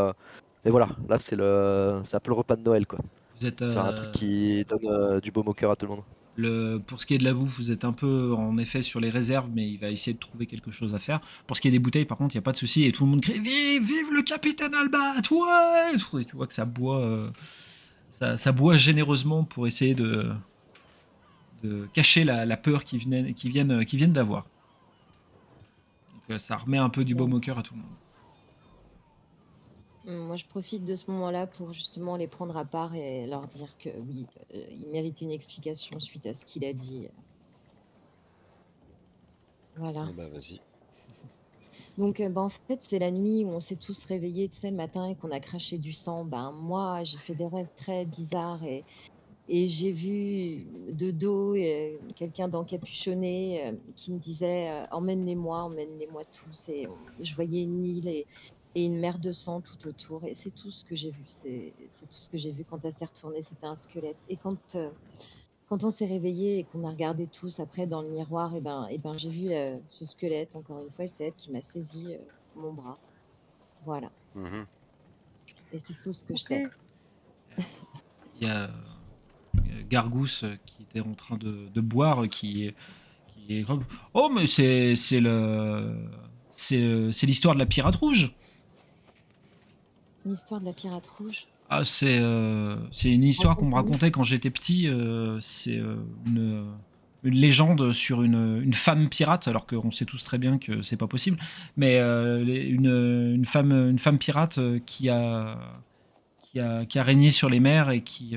voilà, là c'est un peu le repas de Noël quoi. Vous êtes Faire un truc qui donne du baume au cœur à tout le monde. pour ce qui est de la bouffe, vous êtes un peu en effet sur les réserves, mais il va essayer de trouver quelque chose à faire. Pour ce qui est des bouteilles, par contre, il n'y a pas de souci et tout le monde crie vive, vive le capitaine Albat, ouais. Et tu vois que ça boit, ça boit généreusement pour essayer de cacher la peur qu'ils viennent d'avoir. Donc ça remet un peu du baume au cœur à tout le monde. Moi, je profite de ce moment-là pour justement les prendre à part et leur dire que oui, il mérite une explication suite à ce qu'il a dit. Voilà. Ah bah vas-y. Donc, en fait, c'est la nuit où on s'est tous réveillés, tu sais, le matin et qu'on a craché du sang. Ben, moi, j'ai fait des rêves très bizarres et j'ai vu de dos quelqu'un d'encapuchonné qui me disait emmène-les-moi tous. Et je voyais une île et une mer de sang tout autour. Et c'est tout ce que j'ai vu. C'est tout ce que j'ai vu quand elle s'est retournée. C'était un squelette. Et quand on s'est réveillé et qu'on a regardé tous après dans le miroir, et ben j'ai vu ce squelette encore une fois. Et c'est elle qui m'a saisi mon bras. Voilà. Mhm. Et c'est tout ce que je sais. Il y a Gargousse qui était en train de boire, qui est oh mais c'est l'histoire de la pirate rouge. L'histoire de la pirate rouge. Ah c'est une histoire qu'on me Raconte-nous. racontait quand j'étais petit. C'est une légende sur une femme pirate, alors qu'on sait tous très bien que c'est pas possible. Mais une femme pirate qui a régné sur les mers et qui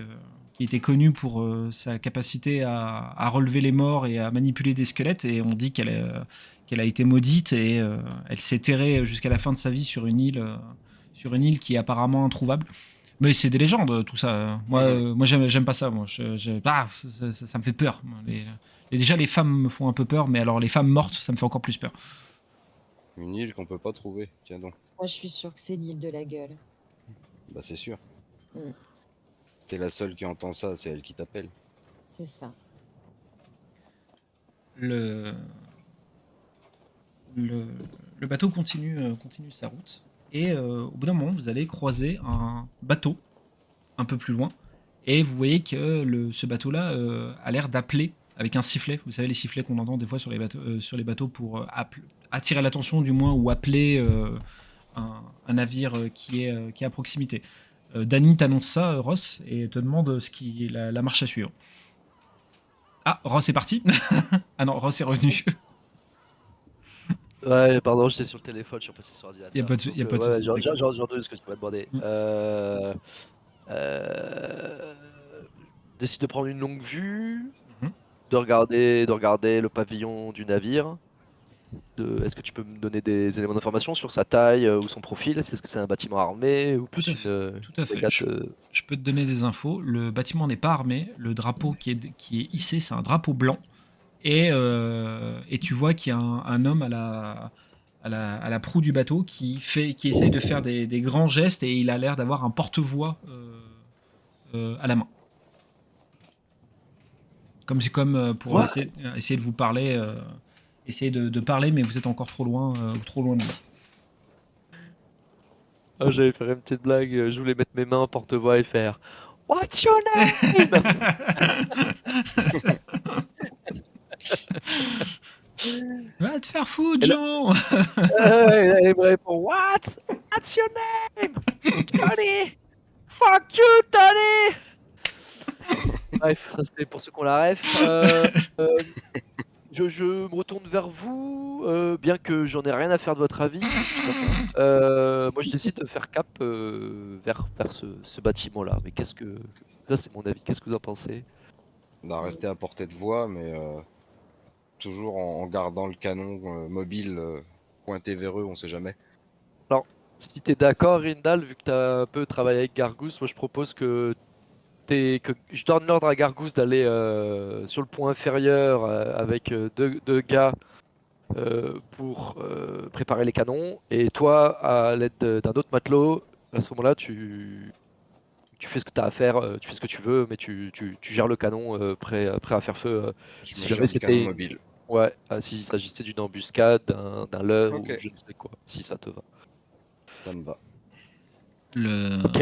était connue pour sa capacité à relever les morts et à manipuler des squelettes. Et on dit qu'elle a été maudite et elle s'est terrée jusqu'à la fin de sa vie sur une île qui est apparemment introuvable. Mais c'est des légendes, tout ça. Moi, Mhm. moi j'aime pas ça. Moi, ça me fait peur. Déjà, les femmes me font un peu peur, mais alors les femmes mortes, ça me fait encore plus peur. Une île qu'on peut pas trouver. Tiens donc. Moi, je suis sûre que c'est l'île de la gueule. Bah c'est sûr. Mm. T'es la seule qui entend ça, c'est elle qui t'appelle. C'est ça. Le, le, le bateau continue sa route. Et au bout d'un moment, vous allez croiser un bateau un peu plus loin. Et vous voyez que ce bateau-là a l'air d'appeler avec un sifflet. Vous savez, les sifflets qu'on entend des fois sur les bateaux pour attirer l'attention, du moins, ou appeler un navire qui est à proximité. Danny t'annonce ça, Ross, et te demande ce qui est la marche à suivre. Ah, Ross est parti. Ah non, Ross est revenu. Ouais, pardon, j'étais sur le téléphone, je suis passé sur l'ordinateur. Y a pas de souci. Ouais, T'inquiète. j'ai entendu ce que tu m'as demandé. Mm. Décide de prendre une longue vue, Mhm. de regarder le pavillon du navire. Est-ce que tu peux me donner des éléments d'information sur sa taille ou son profil? Est-ce que c'est un bâtiment armé ou plus Tout à fait. Tout à fait. frégate, Je peux te donner des infos. Le bâtiment n'est pas armé. Le drapeau qui est hissé, c'est un drapeau blanc. Et tu vois qu'il y a un homme à la proue du bateau qui essaye de faire des grands gestes et il a l'air d'avoir un porte-voix à la main. Comme pour Ouais. essayer de vous parler. Essayez de parler, mais vous êtes encore trop loin de lui. Ah, j'allais faire une petite blague, je voulais mettre mes mains en porte-voix et faire What's your name? Va te faire foutre, Et là- Jean. Elle me répond What's your name? Tony! Fuck you, Tony! Bref, ça c'était pour ceux qui ont la ref. Euh, je me retourne vers vous, bien que j'en ai rien à faire de votre avis. Moi je décide de faire cap vers ce bâtiment-là. Mais qu'est-ce que. Là c'est mon avis, qu'est-ce que vous en pensez? On va rester à portée de voix, mais toujours en gardant le canon mobile pointé vers eux, on sait jamais. Si t'es d'accord, Rindal, vu que t'as un peu travaillé avec Gargousse, moi je propose que je donne l'ordre à Gargousse d'aller sur le point inférieur avec deux gars pour préparer les canons. Et toi, à l'aide d'un autre matelot, à ce moment-là, tu fais ce que tu as à faire, tu fais ce que tu veux, mais tu gères le canon prêt à faire feu. Je Si me jamais gère du canon c'était. mobile. Ouais, s'il s'agissait d'une embuscade, d'un leurre Ok. ou je ne sais quoi, si ça te va. Ça me va. Ok.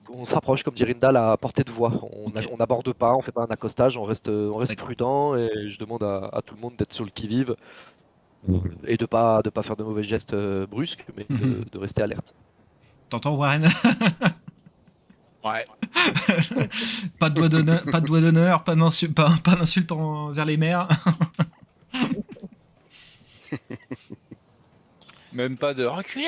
On se rapproche, comme dit Rindal, à portée de voix. On Ok. on n'aborde pas, on fait pas un accostage, on reste D'accord. prudent et je demande à tout le monde d'être sur le qui-vive et de pas faire de mauvais gestes brusques, mais de rester alerte. T'entends, Warren? Ouais. Pas de doigt d'honneur, pas d'insulte envers les mères. Même pas de reculer.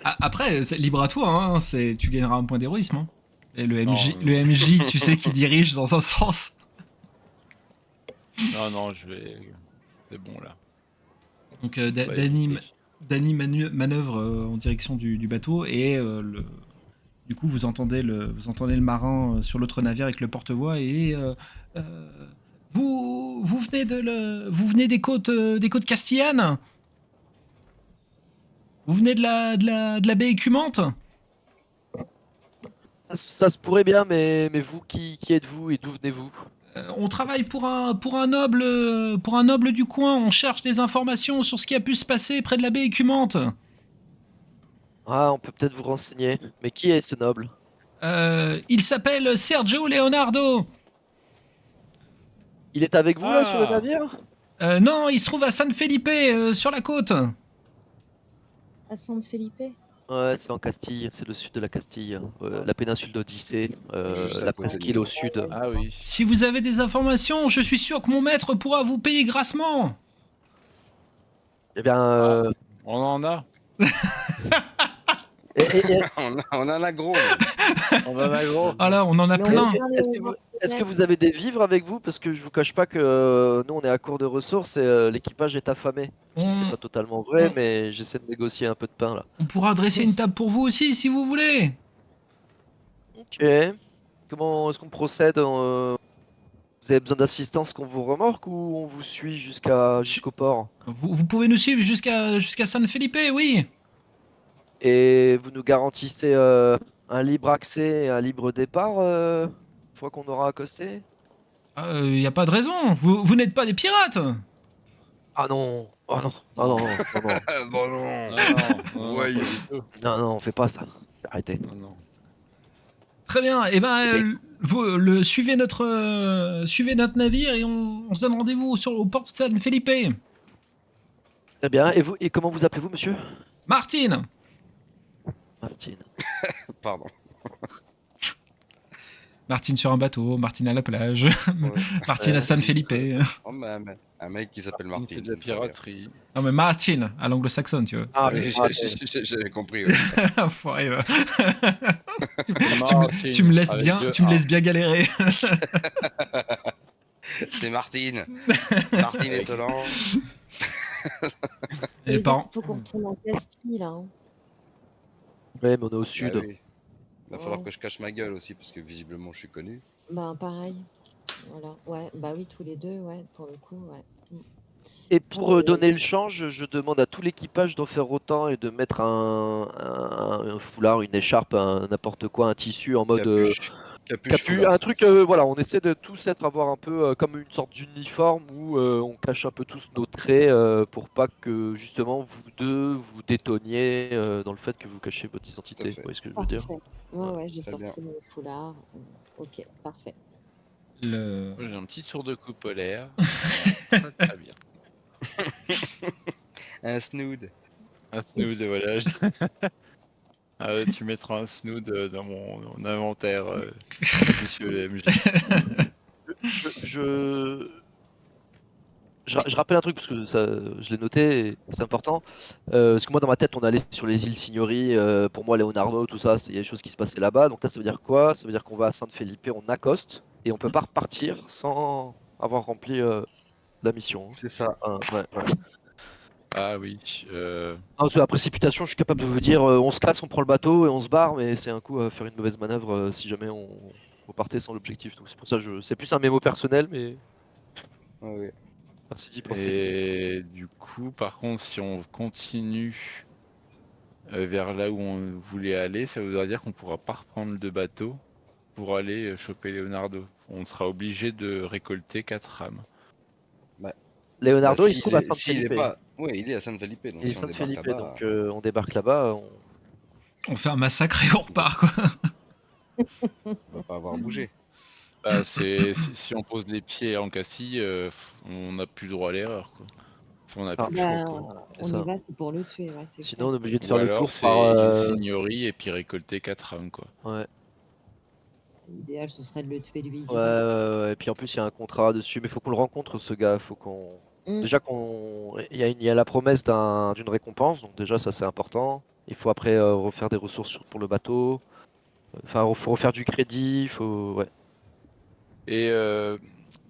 Après, c'est libre à toi, hein, tu gagneras un point d'héroïsme. Hein. Et le Non, MJ, non. le MJ, tu sais, qui dirige dans un sens. Non, je vais. C'est bon là. Donc Ouais, Danny manœuvre en direction du bateau et du coup vous entendez le marin sur l'autre navire avec le porte-voix et vous venez des côtes castillanes. Vous venez de la baie écumante. Ça se pourrait bien, mais vous, qui êtes-vous et d'où venez-vous? On travaille pour un noble du coin. On cherche des informations sur ce qui a pu se passer près de la baie écumante. Ah, on peut peut-être vous renseigner. Mais qui est ce noble? Il s'appelle Sergio Leonardo. Il est avec vous là sur le Ah. navire? Non, il se trouve à San Felipe, sur la côte. À San Felipe. Ouais, c'est en Castille, c'est le sud de la Castille, la péninsule d'Odyssée, Juste à la côté de presqu'île nous. au sud. Ah oui. Si vous avez des informations, je suis sûr que mon maître pourra vous payer grassement. Eh bien, On en a. et- On en a gros. On en a gros. Ah là, on en a Mais plein. est-ce que vous avez des vivres avec vous? Parce que je vous cache pas que nous on est à court de ressources et l'équipage est affamé. On- C'est pas totalement vrai, on- mais j'essaie de négocier un peu de pain là. On pourra dresser une table pour vous aussi, si vous voulez. Ok. Comment est-ce qu'on procède Vous avez besoin d'assistance qu'on vous remorque ou on vous suit jusqu'au port? Vous pouvez nous suivre jusqu'à San Felipe, oui. Et vous nous garantissez un libre accès et un libre départ une fois qu'on aura accosté? Y a pas de raison. Vous n'êtes pas des pirates. Ah non! Ah non! Ah non, non, non, non. Ah bon non. Non, non, non, Voyons. pas du tout. Non, non, on fait pas ça. Arrêtez. Non, non. Très bien. Et ben, Eh bien. suivez notre navire et on se donne rendez-vous au port de San Felipe. Très bien. Et vous, et comment vous appelez-vous, monsieur? Martine. Martine. Pardon. Martine sur un bateau, Martine à la plage, Ouais. Martine à San Felipe. Oh, mais un mec qui s'appelle On fait Martin. de la piraterie. Non mais Martine à l'anglo-saxonne, tu vois. Ah, Oui, mais j'avais compris. Ouais. Enfoiré, va. Martine, tu me laisses avec bien, deux tu me A. laisses bien galérer. C'est Martine. Martine et Solange. Et Les par- gars, faut qu'on retourne en Castille, là. Hein. Ouais, mais on est au Bah sud. oui. Il va falloir Ouais. que je cache ma gueule aussi parce que visiblement je suis connu. Ben, pareil. Voilà. Ouais, bah oui, tous les deux, ouais, pour le coup, ouais. Et pour donner le change, je demande à tout l'équipage d'en faire autant et de mettre un foulard, une écharpe, n'importe quoi, un tissu en mode Capuche foulard. un truc. Voilà, on essaie de tous avoir un peu comme une sorte d'uniforme où on cache un peu tous nos traits pour pas que justement vous deux vous détonniez dans le fait que vous cachez votre identité. fait. Vous voyez ce que je veux dire? Parfait. Ouais, ouais, j'ai Très sorti mon foulard. Ok, parfait. le... Moi j'ai un petit tour de cou polaire. Voilà, très bien. Un snood. Un snood, voilà. Ah ouais, tu mettras un snood dans mon inventaire, monsieur le MJ. Je, je rappelle un truc parce que ça, je l'ai noté, et c'est important. Parce que moi, dans ma tête, on allait sur les îles Signori. Pour moi, Leonardo, tout ça, il y a des choses qui se passaient là-bas. Donc là, ça veut dire quoi? Ça veut dire qu'on va à San Felipe, on accoste et on peut pas repartir sans avoir rempli la mission. Hein. C'est ça. Ouais, ouais. Ah oui. Non, parce que la précipitation, je suis capable de vous dire, on se casse, on prend le bateau et on se barre, mais c'est un coup à faire une mauvaise manœuvre si jamais on repartait sans l'objectif. Donc c'est pour ça, c'est plus un mémo personnel, mais Ouais, ouais. merci d'y penser. Et du coup, par contre, si on continue vers là où on voulait aller, ça voudra dire qu'on pourra pas reprendre de bateau pour aller choper Leonardo. On sera obligé de récolter 4 rames. Leonardo, Bah, il se trouve à San s'il est Felipe. pas... Ouais, il est à San Felipe. Donc Il est si on San débarque Felipe, là-bas, donc on débarque là-bas. On fait un massacre et on repart, quoi. on va pas avoir bougé. Bah, si on pose les pieds en Castille, on n'a plus droit à l'erreur, quoi. Enfin, on n'a Ah. plus le choix, Bah, quoi. C'est on ça. y va, c'est pour le tuer, ouais, c'est Sinon, on est clair. obligé de Ou faire le alors tour c'est par. île Signori et puis récolter 4 rames, quoi. Ouais. L'idéal, ce serait de le tuer lui. Ouais, ouais. Et puis en plus, il y a un contrat dessus, mais faut qu'on le rencontre, ce gars. Faut qu'on. Mm. Déjà il y a la promesse d'une récompense, donc déjà ça c'est important. Il faut après refaire des ressources pour le bateau. Enfin, il faut refaire du crédit. Ouais. Et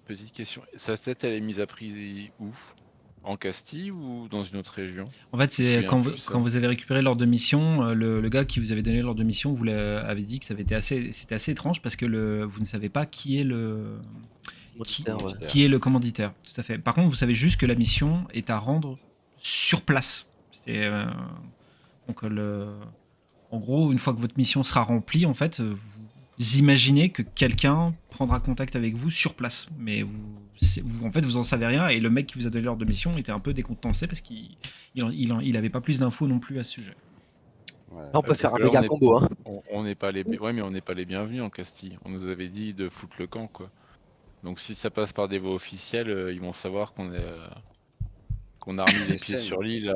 petite question, sa tête elle est mise à prix où? En Castille ou dans une autre région? En fait, Je me c'est souviens quand plus de ça. vous avez récupéré l'ordre de mission, le gars qui vous avait donné l'ordre de mission vous avait dit que c'était assez étrange parce que vous ne savez pas qui est qui est le commanditaire. Tout à fait. Par contre, vous savez juste que la mission est à rendre sur place. Donc en gros, une fois que votre mission sera remplie, en fait, vous imaginez que quelqu'un prendra contact avec vous sur place, mais en fait, vous en savez rien, et le mec qui vous a donné l'ordre de mission était un peu décontenancé parce qu'il avait pas plus d'infos non plus à ce sujet. Ouais. On peut faire un Là, méga combo. Hein. On n'est pas les, ouais, mais on n'est pas les bienvenus en Castille. On nous avait dit de foutre le camp, quoi. Donc si ça passe par des voies officielles, ils vont savoir qu'on a remis les pieds SN. sur l'île.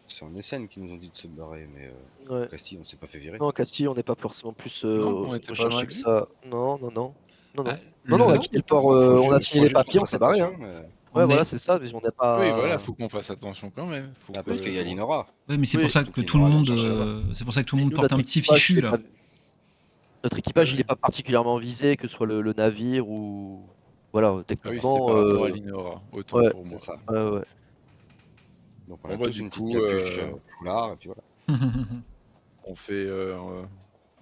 C'est en SN qui nous ont dit de se barrer, mais Ouais. Castille, on s'est pas fait virer. Non, Castille, on n'est pas forcément plus Non, on était pas recherché dans la que ville. ça. Non, non, non. Non, non. Ah, Non, non, on a le- quitté le port, Faut on a juste- signé faut les juste qu'on papiers, on fasse s'est barré. Hein. attention, Ouais, On voilà, est- c'est ça, mais on n'est pas. Oui, voilà, faut qu'on fasse attention quand même. Faut Ah, parce que- qu'il y a l'Inora. Ouais, mais c'est Oui, pour ça surtout que qu'il tout le y aura monde, la cherche c'est pour ça que tout le Et monde nous, porte un notre petit équipage, fichu il est là. pas- Notre équipage, il n'est pas particulièrement visé, que ce soit le navire ou. Voilà, Ah oui, c'était techniquement. par rapport à l'Inora, autant ouais, pour moi. C'est ça. ouais. Donc on Bon, a bah, tous du une petite coup, capuche foulard, et puis voilà. On fait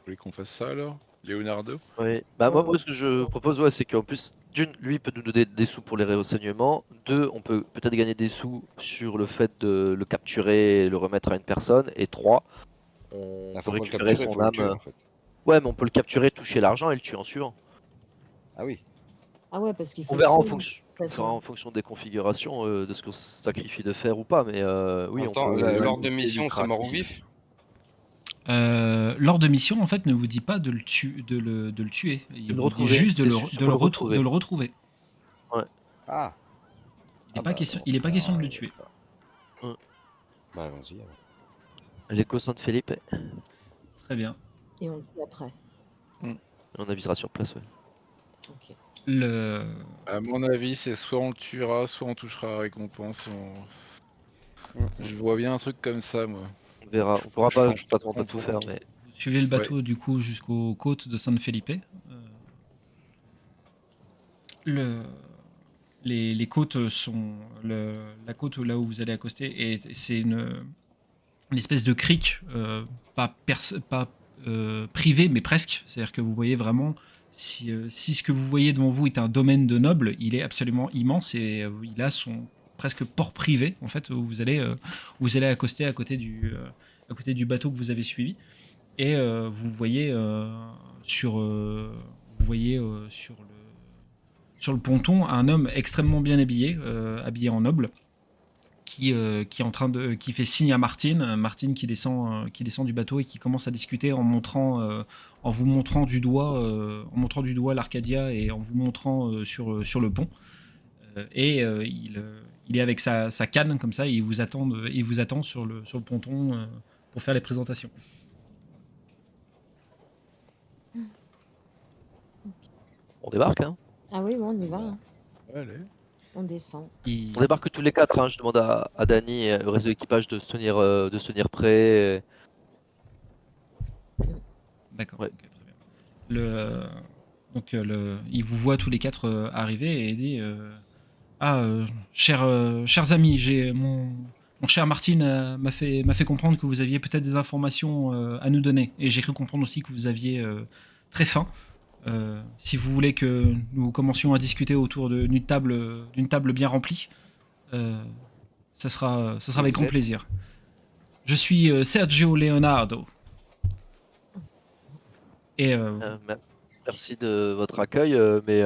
voulez qu'on fasse ça alors, Leonardo? Oui. Bah moi ce que je propose ouais, c'est qu'en plus d'une, lui il peut nous donner des sous pour les renseignements. Deux, on peut peut-être gagner des sous sur le fait de le capturer et le remettre à une personne. Et trois, on Ah, peut faut pas le récupérer capturer, son faut le âme. tuer en fait. Ouais, mais on peut le capturer, toucher l'argent et le tuer en suivant. Ah oui. Ah ouais, parce qu'il faut On le verra en tuer, fonction, de toute on fera façon. en fonction des configurations de ce qu'on se sacrifie de faire ou pas. Mais oui, on Attends, peut. l'ordre de éviter mission, c'est mort ou l'ultra-actif. vif? L'ordre de mission, en fait, ne vous dit pas de le tuer. Il le vous dit retrouver, juste c'est juste de faut le retrouver. le retrouver. Ah, Il n'est Ah pas bah, question, bon, il est pas question de le alors, tuer. bah allons-y. Alors. L'écho San Felipe, Très bien. Et on le tue après. on avisera sur place. Ouais. Ok. Le... À mon avis, c'est soit on le tuera, soit on touchera la récompense. Je vois bien un truc comme ça, moi. On verra. On pourra Je pas, pense de toute façon, qu'on pas tout pourra. faire, mais Vous suivez le bateau du coup jusqu'aux côtes de San Felipe. Le... Les côtes sont la côte là où vous allez accoster et c'est une espèce de crique pas privée mais presque. C'est-à-dire que vous voyez vraiment si ce que vous voyez devant vous est un domaine de nobles, il est absolument immense et il a son presque port privé en fait où vous allez accoster à côté du bateau que vous avez suivi et vous voyez sur le ponton un homme extrêmement bien habillé, habillé en noble, qui est en train qui fait signe à Martine qui descend du bateau et qui commence à discuter en vous montrant du doigt l'Arcadia et en vous montrant sur le pont. Il est avec sa canne comme ça, et il vous attend sur le ponton pour faire les présentations. on débarque. Hein. Ah oui, bon, on y va. Hein. Allez. On descend. On débarque tous les quatre. Hein. Je demande à Dany et au reste de l'équipage de se tenir prêt. D'accord. Ouais. Ok, très bien. Donc il vous voit tous les quatre arriver et dit chers amis, mon cher Martine m'a fait comprendre que vous aviez peut-être des informations à nous donner et j'ai cru comprendre aussi que vous aviez très faim. Si vous voulez que nous commencions à discuter autour d'une table bien remplie, ça sera avec grand plaisir. Je suis Sergio Leonardo. Et Merci de votre accueil, mais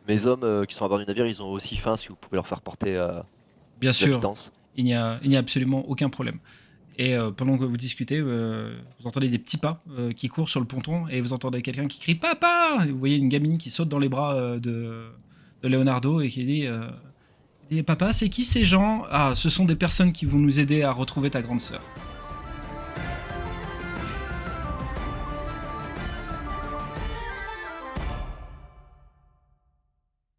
mes hommes qui sont à bord du navire, ils ont aussi faim. Si vous pouvez leur faire porter bien de la sûr, pitance. il n'y a absolument aucun problème. Et pendant que vous discutez, vous entendez des petits pas qui courent sur le ponton et vous entendez quelqu'un qui crie « Papa !» Et vous voyez une gamine qui saute dans les bras de Leonardo et qui dit « Papa, c'est qui ces gens ? Ah, ce sont des personnes qui vont nous aider à retrouver ta grande sœur. »